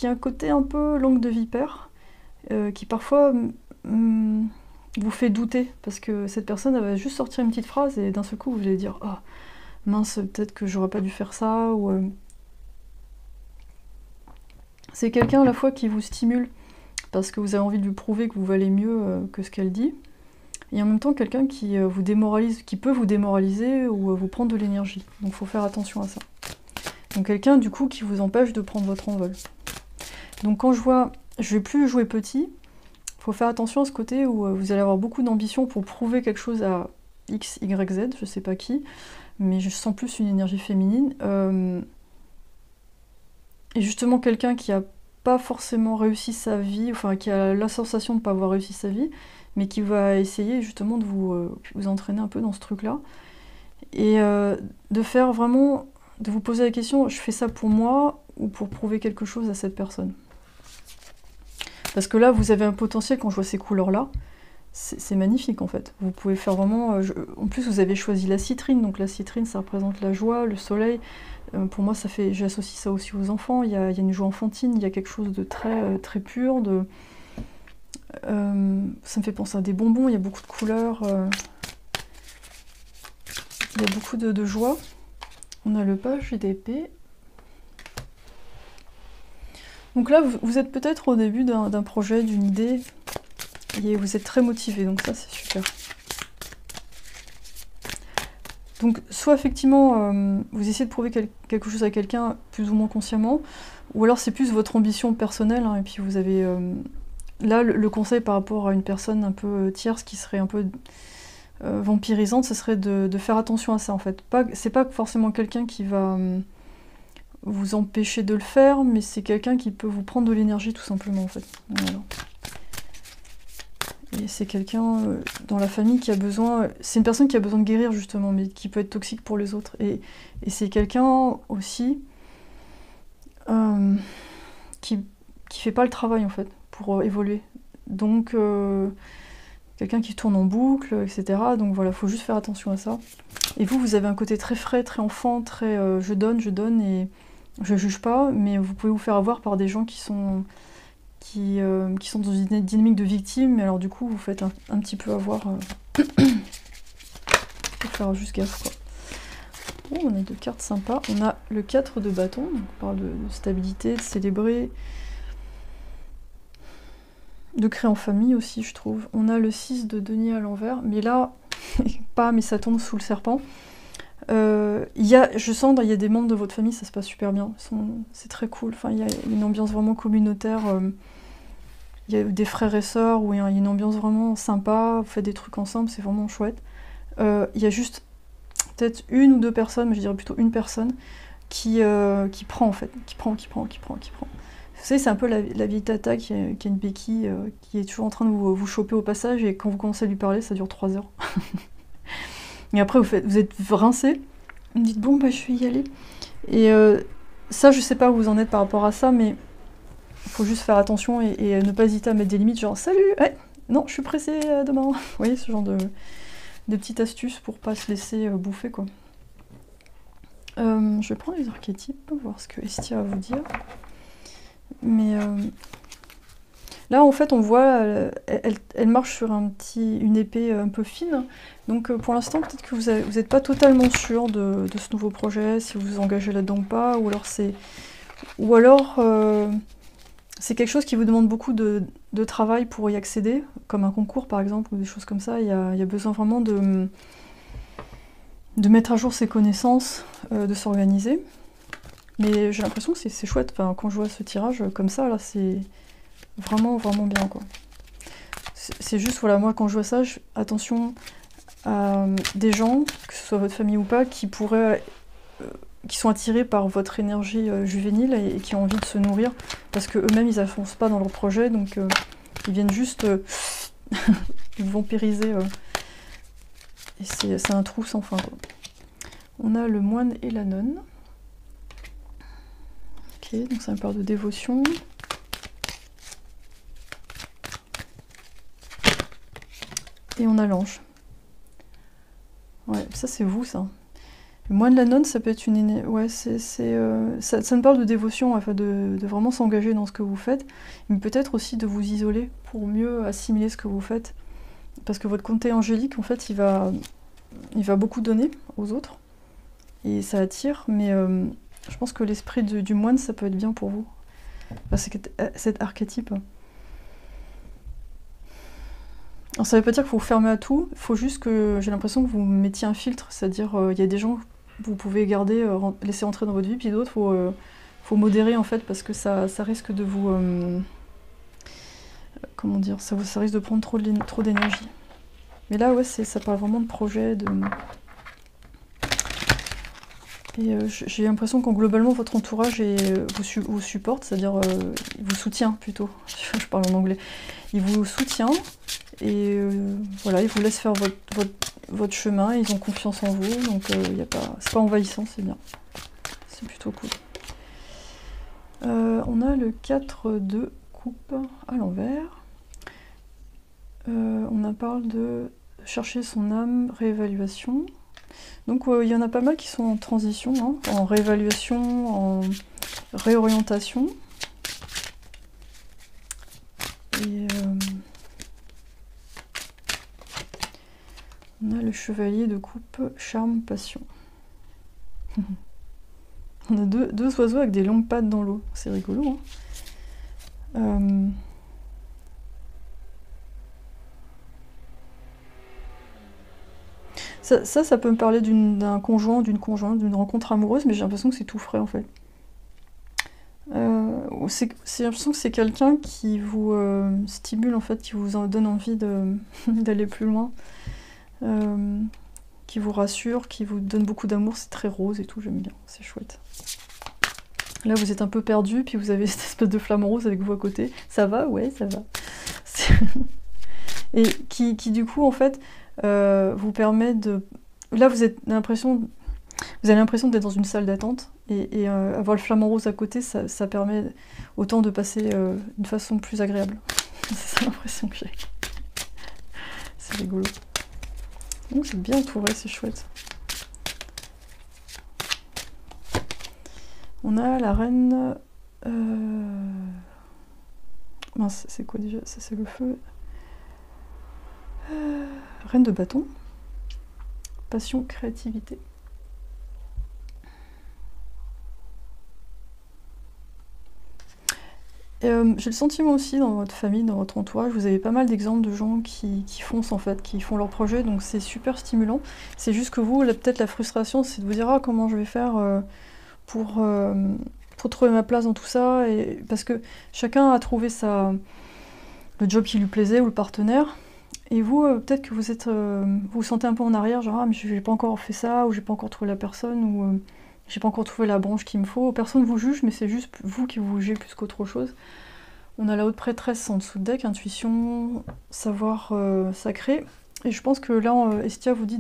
a un côté un peu langue de vipère, qui parfois vous fait douter, parce que cette personne elle va juste sortir une petite phrase et d'un seul coup vous allez dire « Oh, mince, peut-être que j'aurais pas dû faire ça », ou... C'est quelqu'un à la fois qui vous stimule, parce que vous avez envie de lui prouver que vous valez mieux que ce qu'elle dit, et en même temps quelqu'un qui vous démoralise, qui peut vous démoraliser ou vous prendre de l'énergie. Donc il faut faire attention à ça. Donc quelqu'un du coup qui vous empêche de prendre votre envol. Donc quand je vois, je vais plus jouer petit, il faut faire attention à ce côté où vous allez avoir beaucoup d'ambition pour prouver quelque chose à X, Y, Z, je sais pas qui, mais je sens plus une énergie féminine. Et justement quelqu'un qui a pas forcément réussi sa vie, enfin qui a la sensation de ne pas avoir réussi sa vie, mais qui va essayer justement de vous entraîner un peu dans ce truc-là. Et de faire vraiment, de vous poser la question, je fais ça pour moi ou pour prouver quelque chose à cette personne? Parce que là, vous avez un potentiel, quand je vois ces couleurs-là, c'est magnifique en fait. Vous pouvez faire vraiment... en plus, vous avez choisi la citrine, donc la citrine, ça représente la joie, le soleil. Pour moi, j'associe ça aussi aux enfants. Il y a une joie enfantine, il y a quelque chose de très, très pur. Ça me fait penser à des bonbons, il y a beaucoup de couleurs. Il y a beaucoup de joie. On a le page d'épée. Donc là, vous êtes peut-être au début d'un projet, d'une idée, et vous êtes très motivé, donc ça c'est super. Donc soit effectivement, vous essayez de prouver quelque chose à quelqu'un plus ou moins consciemment, ou alors c'est plus votre ambition personnelle, hein, et puis vous avez... là, le conseil par rapport à une personne un peu tierce qui serait un peu vampirisante, ce serait de faire attention à ça en fait. C'est pas forcément quelqu'un qui va vous empêcher de le faire, mais c'est quelqu'un qui peut vous prendre de l'énergie tout simplement en fait. Voilà. Et c'est quelqu'un dans la famille qui a besoin... C'est une personne qui a besoin de guérir justement, mais qui peut être toxique pour les autres. Et c'est quelqu'un aussi qui fait pas le travail en fait pour évoluer. donc quelqu'un qui tourne en boucle, etc. Donc voilà, faut juste faire attention à ça. Et vous avez un côté très frais, très enfant, très je donne, et je juge pas, mais vous pouvez vous faire avoir par des gens qui sont dans une dynamique de victime, et alors du coup vous faites un petit peu avoir. Faut faire juste gaffe, quoi. Oh, on a deux cartes sympas. On a le 4 de bâton, donc on parle de stabilité, de célébrer, de créer en famille aussi, je trouve. On a le 6 de denier à l'envers, mais là, mais ça tombe sous le serpent. Je sens qu'il y a des membres de votre famille, ça se passe super bien. C'est très cool. Enfin, il y a une ambiance vraiment communautaire. Il y a des frères et sœurs où il y a une ambiance vraiment sympa. Vous faites des trucs ensemble, c'est vraiment chouette. Il y a juste peut-être une ou deux personnes, mais je dirais plutôt une personne, qui prend en fait, qui prend. Vous savez, c'est un peu la vieille tata qui a une béquille, qui est toujours en train de vous choper au passage, et quand vous commencez à lui parler, ça dure 3 heures. Et après, vous êtes rincé, vous me dites, bon, bah, je vais y aller. Et ça, je sais pas où vous en êtes par rapport à ça, mais il faut juste faire attention et ne pas hésiter à mettre des limites, genre, salut, ouais, non, je suis pressée demain. Vous voyez, ce genre de petites astuces pour pas se laisser bouffer, quoi. Je vais prendre les archétypes, voir ce que Estia va vous dire. Mais là, en fait, on voit, elle marche sur une épée un peu fine. Donc pour l'instant, peut-être que vous n'êtes pas totalement sûr de ce nouveau projet, si vous vous engagez là-dedans ou pas, ou alors c'est quelque chose qui vous demande beaucoup de travail pour y accéder, comme un concours par exemple, ou des choses comme ça. Il y a besoin vraiment de mettre à jour ses connaissances, de s'organiser. Mais j'ai l'impression que c'est chouette. Enfin, quand je vois ce tirage comme ça, là, c'est vraiment, vraiment bien, quoi. C'est juste, voilà, moi, quand je vois ça, attention à des gens, que ce soit votre famille ou pas, qui sont attirés par votre énergie juvénile et qui ont envie de se nourrir, parce qu'eux-mêmes, ils n'avancent pas dans leur projet, donc ils viennent juste vampiriser. Et c'est un trou sans fin, quoi. On a le moine et la nonne. Ok, donc ça me parle de dévotion. Et on a l'ange. Ouais, ça c'est vous, ça. Le moine, la nonne, ça peut être une... Ouais, ça me parle de dévotion, enfin de vraiment s'engager dans ce que vous faites, mais peut-être aussi de vous isoler pour mieux assimiler ce que vous faites. Parce que votre comté angélique, en fait, il va beaucoup donner aux autres, et ça attire, mais je pense que l'esprit du moine, ça peut être bien pour vous. Enfin, cet archétype. Alors, ça veut pas dire qu'il faut vous fermer à tout, il faut juste que j'ai l'impression que vous mettiez un filtre, c'est-à-dire il y a des gens que vous pouvez garder, laisser entrer dans votre vie, puis d'autres, faut modérer en fait, parce que ça risque de vous... comment dire, ça risque de prendre trop d'énergie. Mais là, ouais, ça parle vraiment de projet, Et j'ai l'impression qu'en globalement, votre entourage vous supporte, c'est-à-dire il vous soutient plutôt. Je parle en anglais. Il vous soutient et voilà, il vous laisse faire votre chemin. Ils ont confiance en vous, donc c'est pas envahissant, c'est bien. C'est plutôt cool. On a le 4 de coupe à l'envers. On parle de chercher son âme, réévaluation. Donc il y en a pas mal qui sont en transition, hein, en réévaluation, en réorientation. Et on a le chevalier de coupe, charme, passion. On a deux oiseaux avec des longues pattes dans l'eau, c'est rigolo, hein. Ça peut me parler d'un conjoint, d'une conjointe, d'une rencontre amoureuse, mais j'ai l'impression que c'est tout frais en fait. J'ai l'impression que c'est quelqu'un qui vous stimule en fait, qui vous en donne envie d'aller plus loin, qui vous rassure, qui vous donne beaucoup d'amour, c'est très rose et tout, j'aime bien, c'est chouette. Là vous êtes un peu perdu, puis vous avez cette espèce de flamme rose avec vous à côté. Ça va? Ouais, ça va. Et qui du coup en fait vous permet de... Là vous avez l'impression d'être dans une salle d'attente et avoir le flamant rose à côté, ça permet autant de passer d'une façon plus agréable. C'est ça l'impression que j'ai. C'est rigolo. Donc c'est bien entouré, c'est chouette. On a la reine... Mince, c'est quoi déjà? Ça c'est le feu. Reine de bâton. Passion, créativité. J'ai le sentiment aussi dans votre famille, dans votre entourage, vous avez pas mal d'exemples de gens qui foncent en fait, qui font leur projet, donc c'est super stimulant. C'est juste que vous, peut-être la frustration, c'est de vous dire ah, comment je vais faire pour trouver ma place dans tout ça, et parce que chacun a trouvé le job qui lui plaisait ou le partenaire, et vous, peut-être que vous vous sentez un peu en arrière, genre ah mais j'ai pas encore fait ça, ou j'ai pas encore trouvé la personne, ou j'ai pas encore trouvé la branche qu'il me faut. Personne vous juge, mais c'est juste vous qui vous jugez plus qu'autre chose. On a la haute prêtresse en dessous de deck, intuition, savoir sacré. Et je pense que là, Estia vous dit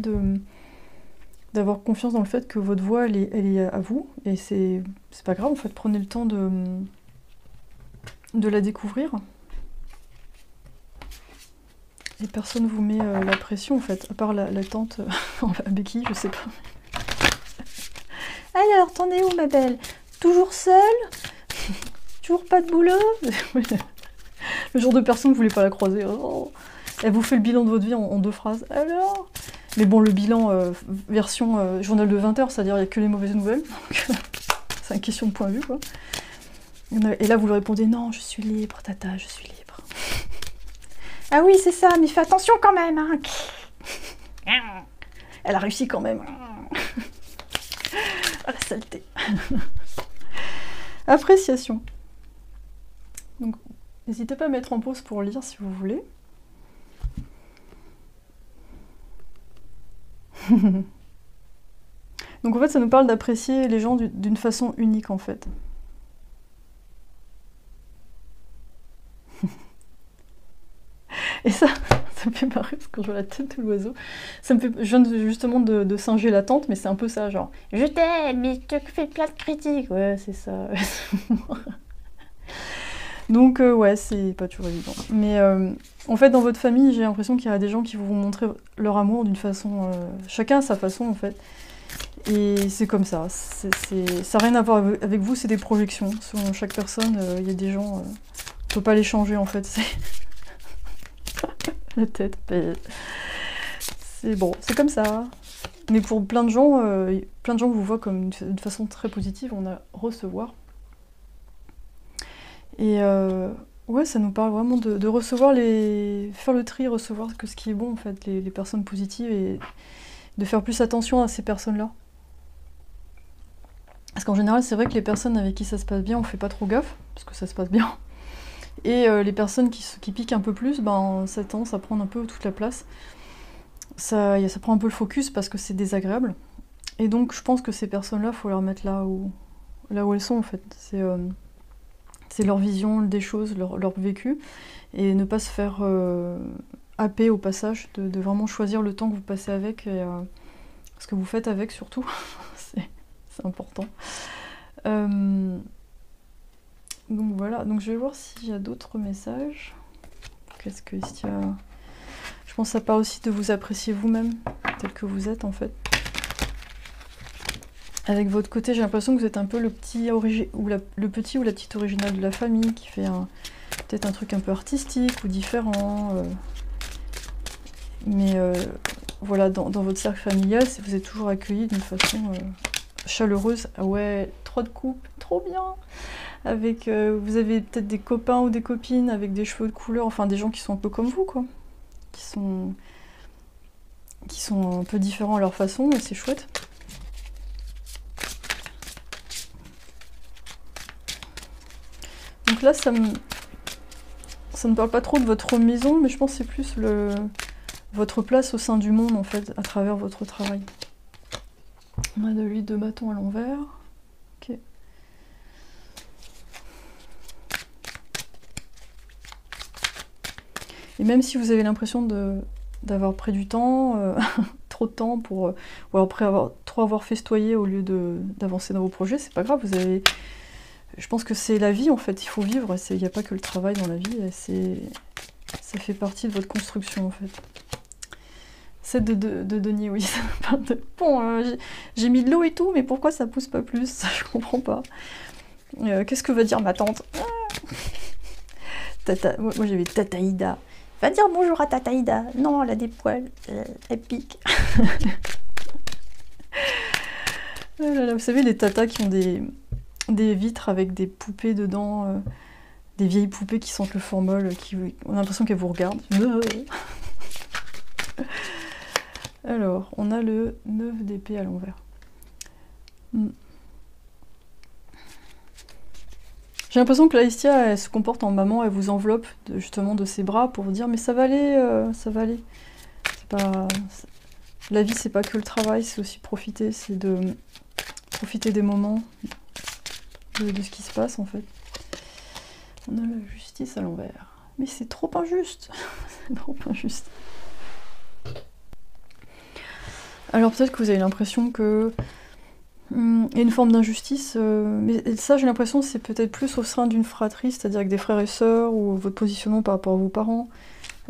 d'avoir confiance dans le fait que votre voix, elle est à vous. Et c'est pas grave, en fait, prenez le temps de la découvrir. Et personne vous met la pression, en fait, à part la tante à béquille, je sais pas. Alors, t'en es où, ma belle? Toujours seule? Toujours pas de boulot? Le genre de personne, vous voulez pas la croiser. Oh. Elle vous fait le bilan de votre vie en 2 phrases. Alors? Mais bon, le bilan version journal de 20 h, c'est-à-dire il n'y a que les mauvaises nouvelles. C'est une question de point de vue, quoi. Et là, vous lui répondez, non, je suis libre, tata, je suis libre. Ah oui, c'est ça, mais fais attention quand même. Hein. Elle a réussi quand même. Oh, la saleté. Appréciation. Donc, n'hésitez pas à mettre en pause pour lire si vous voulez. Donc en fait, ça nous parle d'apprécier les gens d'une façon unique en fait. Et ça me fait marrer parce que quand je vois la tête de l'oiseau, je viens justement de singer la tante, mais c'est un peu ça, genre « Je t'aime, mais tu fais plein de critiques !» Ouais, c'est ça. Donc ouais, c'est pas toujours évident. Mais en fait, dans votre famille, j'ai l'impression qu'il y a des gens qui vont vous montrer leur amour d'une façon... chacun à sa façon, en fait. Et c'est comme ça. Ça n'a rien à voir avec vous, c'est des projections. Selon chaque personne, il y a des gens... on ne peut pas les changer, en fait. La tête. C'est bon, c'est comme ça. Mais pour plein de gens vous voient comme d'une façon très positive, on a recevoir. Et ouais, ça nous parle vraiment de recevoir faire le tri, recevoir que ce qui est bon en fait, les personnes positives, et de faire plus attention à ces personnes-là. Parce qu'en général, c'est vrai que les personnes avec qui ça se passe bien, on fait pas trop gaffe, parce que ça se passe bien. Et les personnes qui piquent un peu plus, ben, ça tendance à prendre un peu toute la place. Ça prend un peu le focus parce que c'est désagréable. Et donc je pense que ces personnes-là, il faut les remettre là où elles sont en fait. C'est leur vision des choses, leur vécu, et ne pas se faire happer au passage, de vraiment choisir le temps que vous passez avec, et ce que vous faites avec surtout, c'est important. Donc voilà, donc je vais voir s'il y a d'autres messages. Qu'est-ce que Estia... Je pense que ça parle aussi de vous apprécier vous-même, tel que vous êtes en fait. Avec votre côté, j'ai l'impression que vous êtes un peu le petit ou la petite originale de la famille, qui fait peut-être un truc un peu artistique ou différent. Mais voilà, dans votre cercle familial, vous êtes toujours accueillis d'une façon chaleureuse. Ah ouais, 3 de coupe, trop bien. Avec, vous avez peut-être des copains ou des copines avec des cheveux de couleur, enfin des gens qui sont un peu comme vous, quoi. Qui sont un peu différents à leur façon, et c'est chouette. Donc là, ça me parle pas trop de votre maison, mais je pense que c'est plus votre place au sein du monde, en fait, à travers votre travail. On a de l'huile de bâton à l'envers. Ok. Et même si vous avez l'impression d'avoir pris du temps, trop de temps, ou après trop avoir festoyé au lieu d'avancer dans vos projets, c'est pas grave, je pense que c'est la vie en fait, il faut vivre, il n'y a pas que le travail dans la vie, Ça fait partie de votre construction en fait. 7 de denier, oui, ça me parle de... Bon, j'ai mis de l'eau et tout, mais pourquoi ça pousse pas plus? Je comprends pas. Qu'est-ce que va dire ma tante? Tata... Moi j'avais Tata Ida. Va dire bonjour à Tata Ida. Non, elle a des poils. Elle pique. Oh là là, vous savez, les tatas qui ont des vitres avec des poupées dedans, des vieilles poupées qui sentent le formol, on a l'impression qu'elles vous regardent. Alors, on a le 9 d'épée à l'envers. J'ai l'impression que la Hestia, elle se comporte en maman, elle vous enveloppe justement de ses bras pour vous dire mais ça va aller, ça va aller. La vie, c'est pas que le travail, c'est aussi profiter, c'est de profiter des moments, de ce qui se passe en fait. On a la justice à l'envers. Mais c'est trop injuste. C'est trop injuste. Alors peut-être que vous avez l'impression que il y a une forme d'injustice, mais ça j'ai l'impression c'est peut-être plus au sein d'une fratrie, c'est-à-dire avec des frères et sœurs, ou votre positionnement par rapport à vos parents.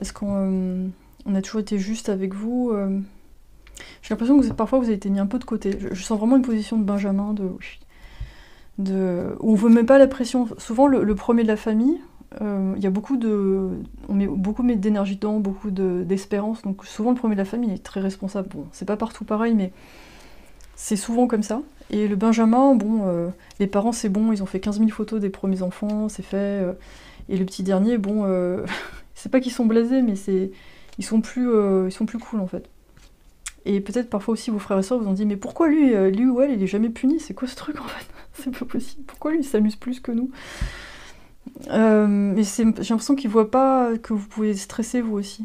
Est-ce qu'on a toujours été juste avec vous? J'ai l'impression que parfois vous avez été mis un peu de côté. Je sens vraiment une position de Benjamin, où on ne veut même pas la pression. Souvent le premier de la famille, il y a on met beaucoup d'énergie dedans, beaucoup d'espérance, donc souvent le premier de la famille est très responsable. Bon, c'est pas partout pareil, mais c'est souvent comme ça. Et le Benjamin, bon, les parents c'est bon, ils ont fait 15 000 photos des premiers enfants, c'est fait. Et le petit dernier, bon, c'est pas qu'ils sont blasés, mais ils sont plus cool en fait. Et peut-être parfois aussi vos frères et sœurs vous ont dit mais pourquoi lui ou elle il est jamais puni, c'est quoi ce truc en fait? C'est pas possible, pourquoi lui il s'amuse plus que nous? Mais j'ai l'impression qu'ils voient pas que vous pouvez stresser vous aussi.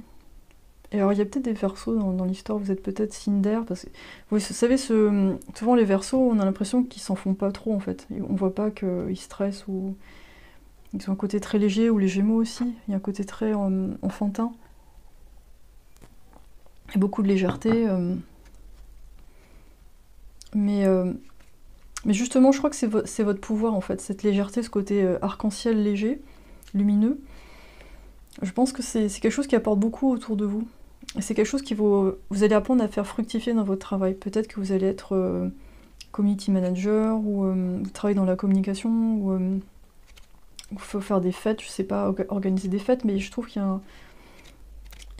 Et alors il y a peut-être des Verseaux dans l'histoire, vous êtes peut-être signe d'air, parce que vous savez, souvent les Verseaux on a l'impression qu'ils s'en font pas trop en fait. On voit pas qu'ils stressent ou ils ont un côté très léger, ou les Gémeaux aussi, il y a un côté très enfantin. Et beaucoup de légèreté. Mais justement, je crois que c'est votre pouvoir en fait, cette légèreté, ce côté arc-en-ciel léger, lumineux. Je pense que c'est quelque chose qui apporte beaucoup autour de vous. Et c'est quelque chose qui vous allez apprendre à faire fructifier dans votre travail. Peut-être que vous allez être community manager, ou vous travaillez dans la communication, ou il faut faire des fêtes, je sais pas, organiser des fêtes, mais je trouve qu'il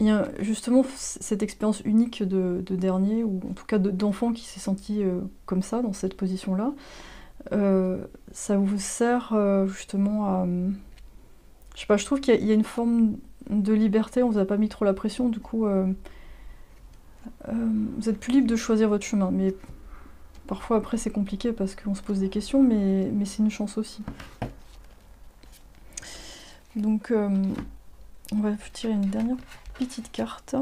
y a justement cette expérience unique de dernier, ou en tout cas d'enfant qui s'est senti comme ça, dans cette position-là. Ça vous sert justement à... je sais pas, je trouve qu'il y a une forme de liberté, on vous a pas mis trop la pression, du coup vous êtes plus libre de choisir votre chemin. Mais parfois après c'est compliqué parce qu'on se pose des questions, mais c'est une chance aussi. Donc on va tirer une dernière petite carte.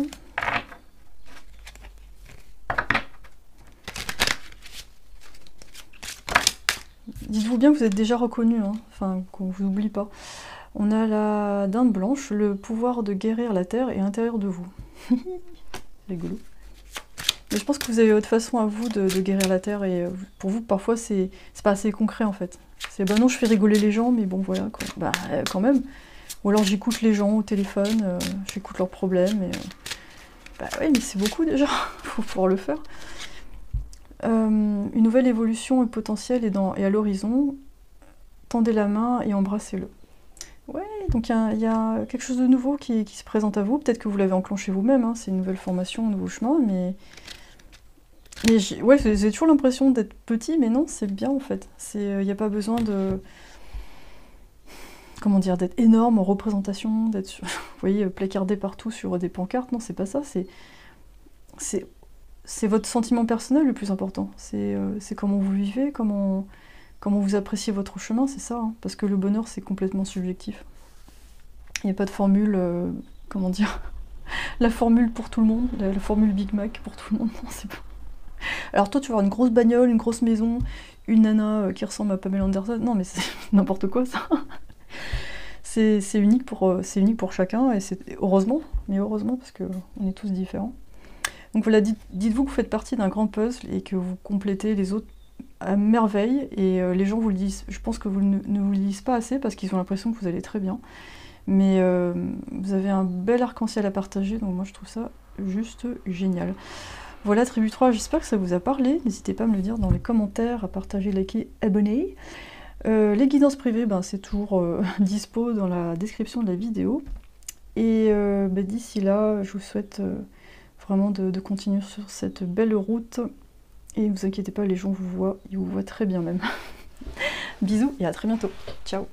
Dites-vous bien que vous êtes déjà reconnu, hein, enfin qu'on vous oublie pas. On a la dinde blanche, le pouvoir de guérir la terre est à l'intérieur de vous. Rigolo. Mais je pense que vous avez votre façon à vous de guérir la terre, et pour vous parfois c'est pas assez concret en fait. C'est bah non, je fais rigoler les gens, mais bon voilà quoi. Bah quand même. Ou alors j'écoute les gens au téléphone, j'écoute leurs problèmes, et bah oui, mais c'est beaucoup déjà, faut pouvoir le faire. Une nouvelle évolution est potentielle et à l'horizon. Tendez la main et embrassez-le. Ouais, donc il y a quelque chose de nouveau qui se présente à vous. Peut-être que vous l'avez enclenché vous-même, hein, c'est une nouvelle formation, un nouveau chemin, mais ouais, j'ai toujours l'impression d'être petit, mais non, c'est bien en fait. Il n'y a pas besoin de... Comment dire, d'être énorme en représentation, d'être, vous voyez, placardé partout sur des pancartes. Non, c'est pas ça, c'est votre sentiment personnel le plus important. C'est comment vous vivez, comment vous appréciez votre chemin, c'est ça. Hein, parce que le bonheur, c'est complètement subjectif. Il n'y a pas de formule, comment dire, la formule pour tout le monde, la formule Big Mac pour tout le monde, non, c'est pas... Alors toi, tu vas avoir une grosse bagnole, une grosse maison, une nana qui ressemble à Pamela Anderson. Non, mais c'est n'importe quoi, ça. C'est unique pour chacun, et c'est heureusement, parce qu'on est tous différents. Donc voilà, dites-vous que vous faites partie d'un grand puzzle et que vous complétez les autres à merveille, et les gens vous le disent. Je pense que vous ne vous le disent pas assez parce qu'ils ont l'impression que vous allez très bien. Mais vous avez un bel arc-en-ciel à partager, donc moi je trouve ça juste génial. Voilà Tribu 3, j'espère que ça vous a parlé. N'hésitez pas à me le dire dans les commentaires, à partager, liker, abonner. Les guidances privées, ben, c'est toujours dispo dans la description de la vidéo. Et ben, d'ici là, je vous souhaite vraiment de continuer sur cette belle route. Et ne vous inquiétez pas, les gens vous voient, ils vous voient très bien même. Bisous et à très bientôt. Ciao.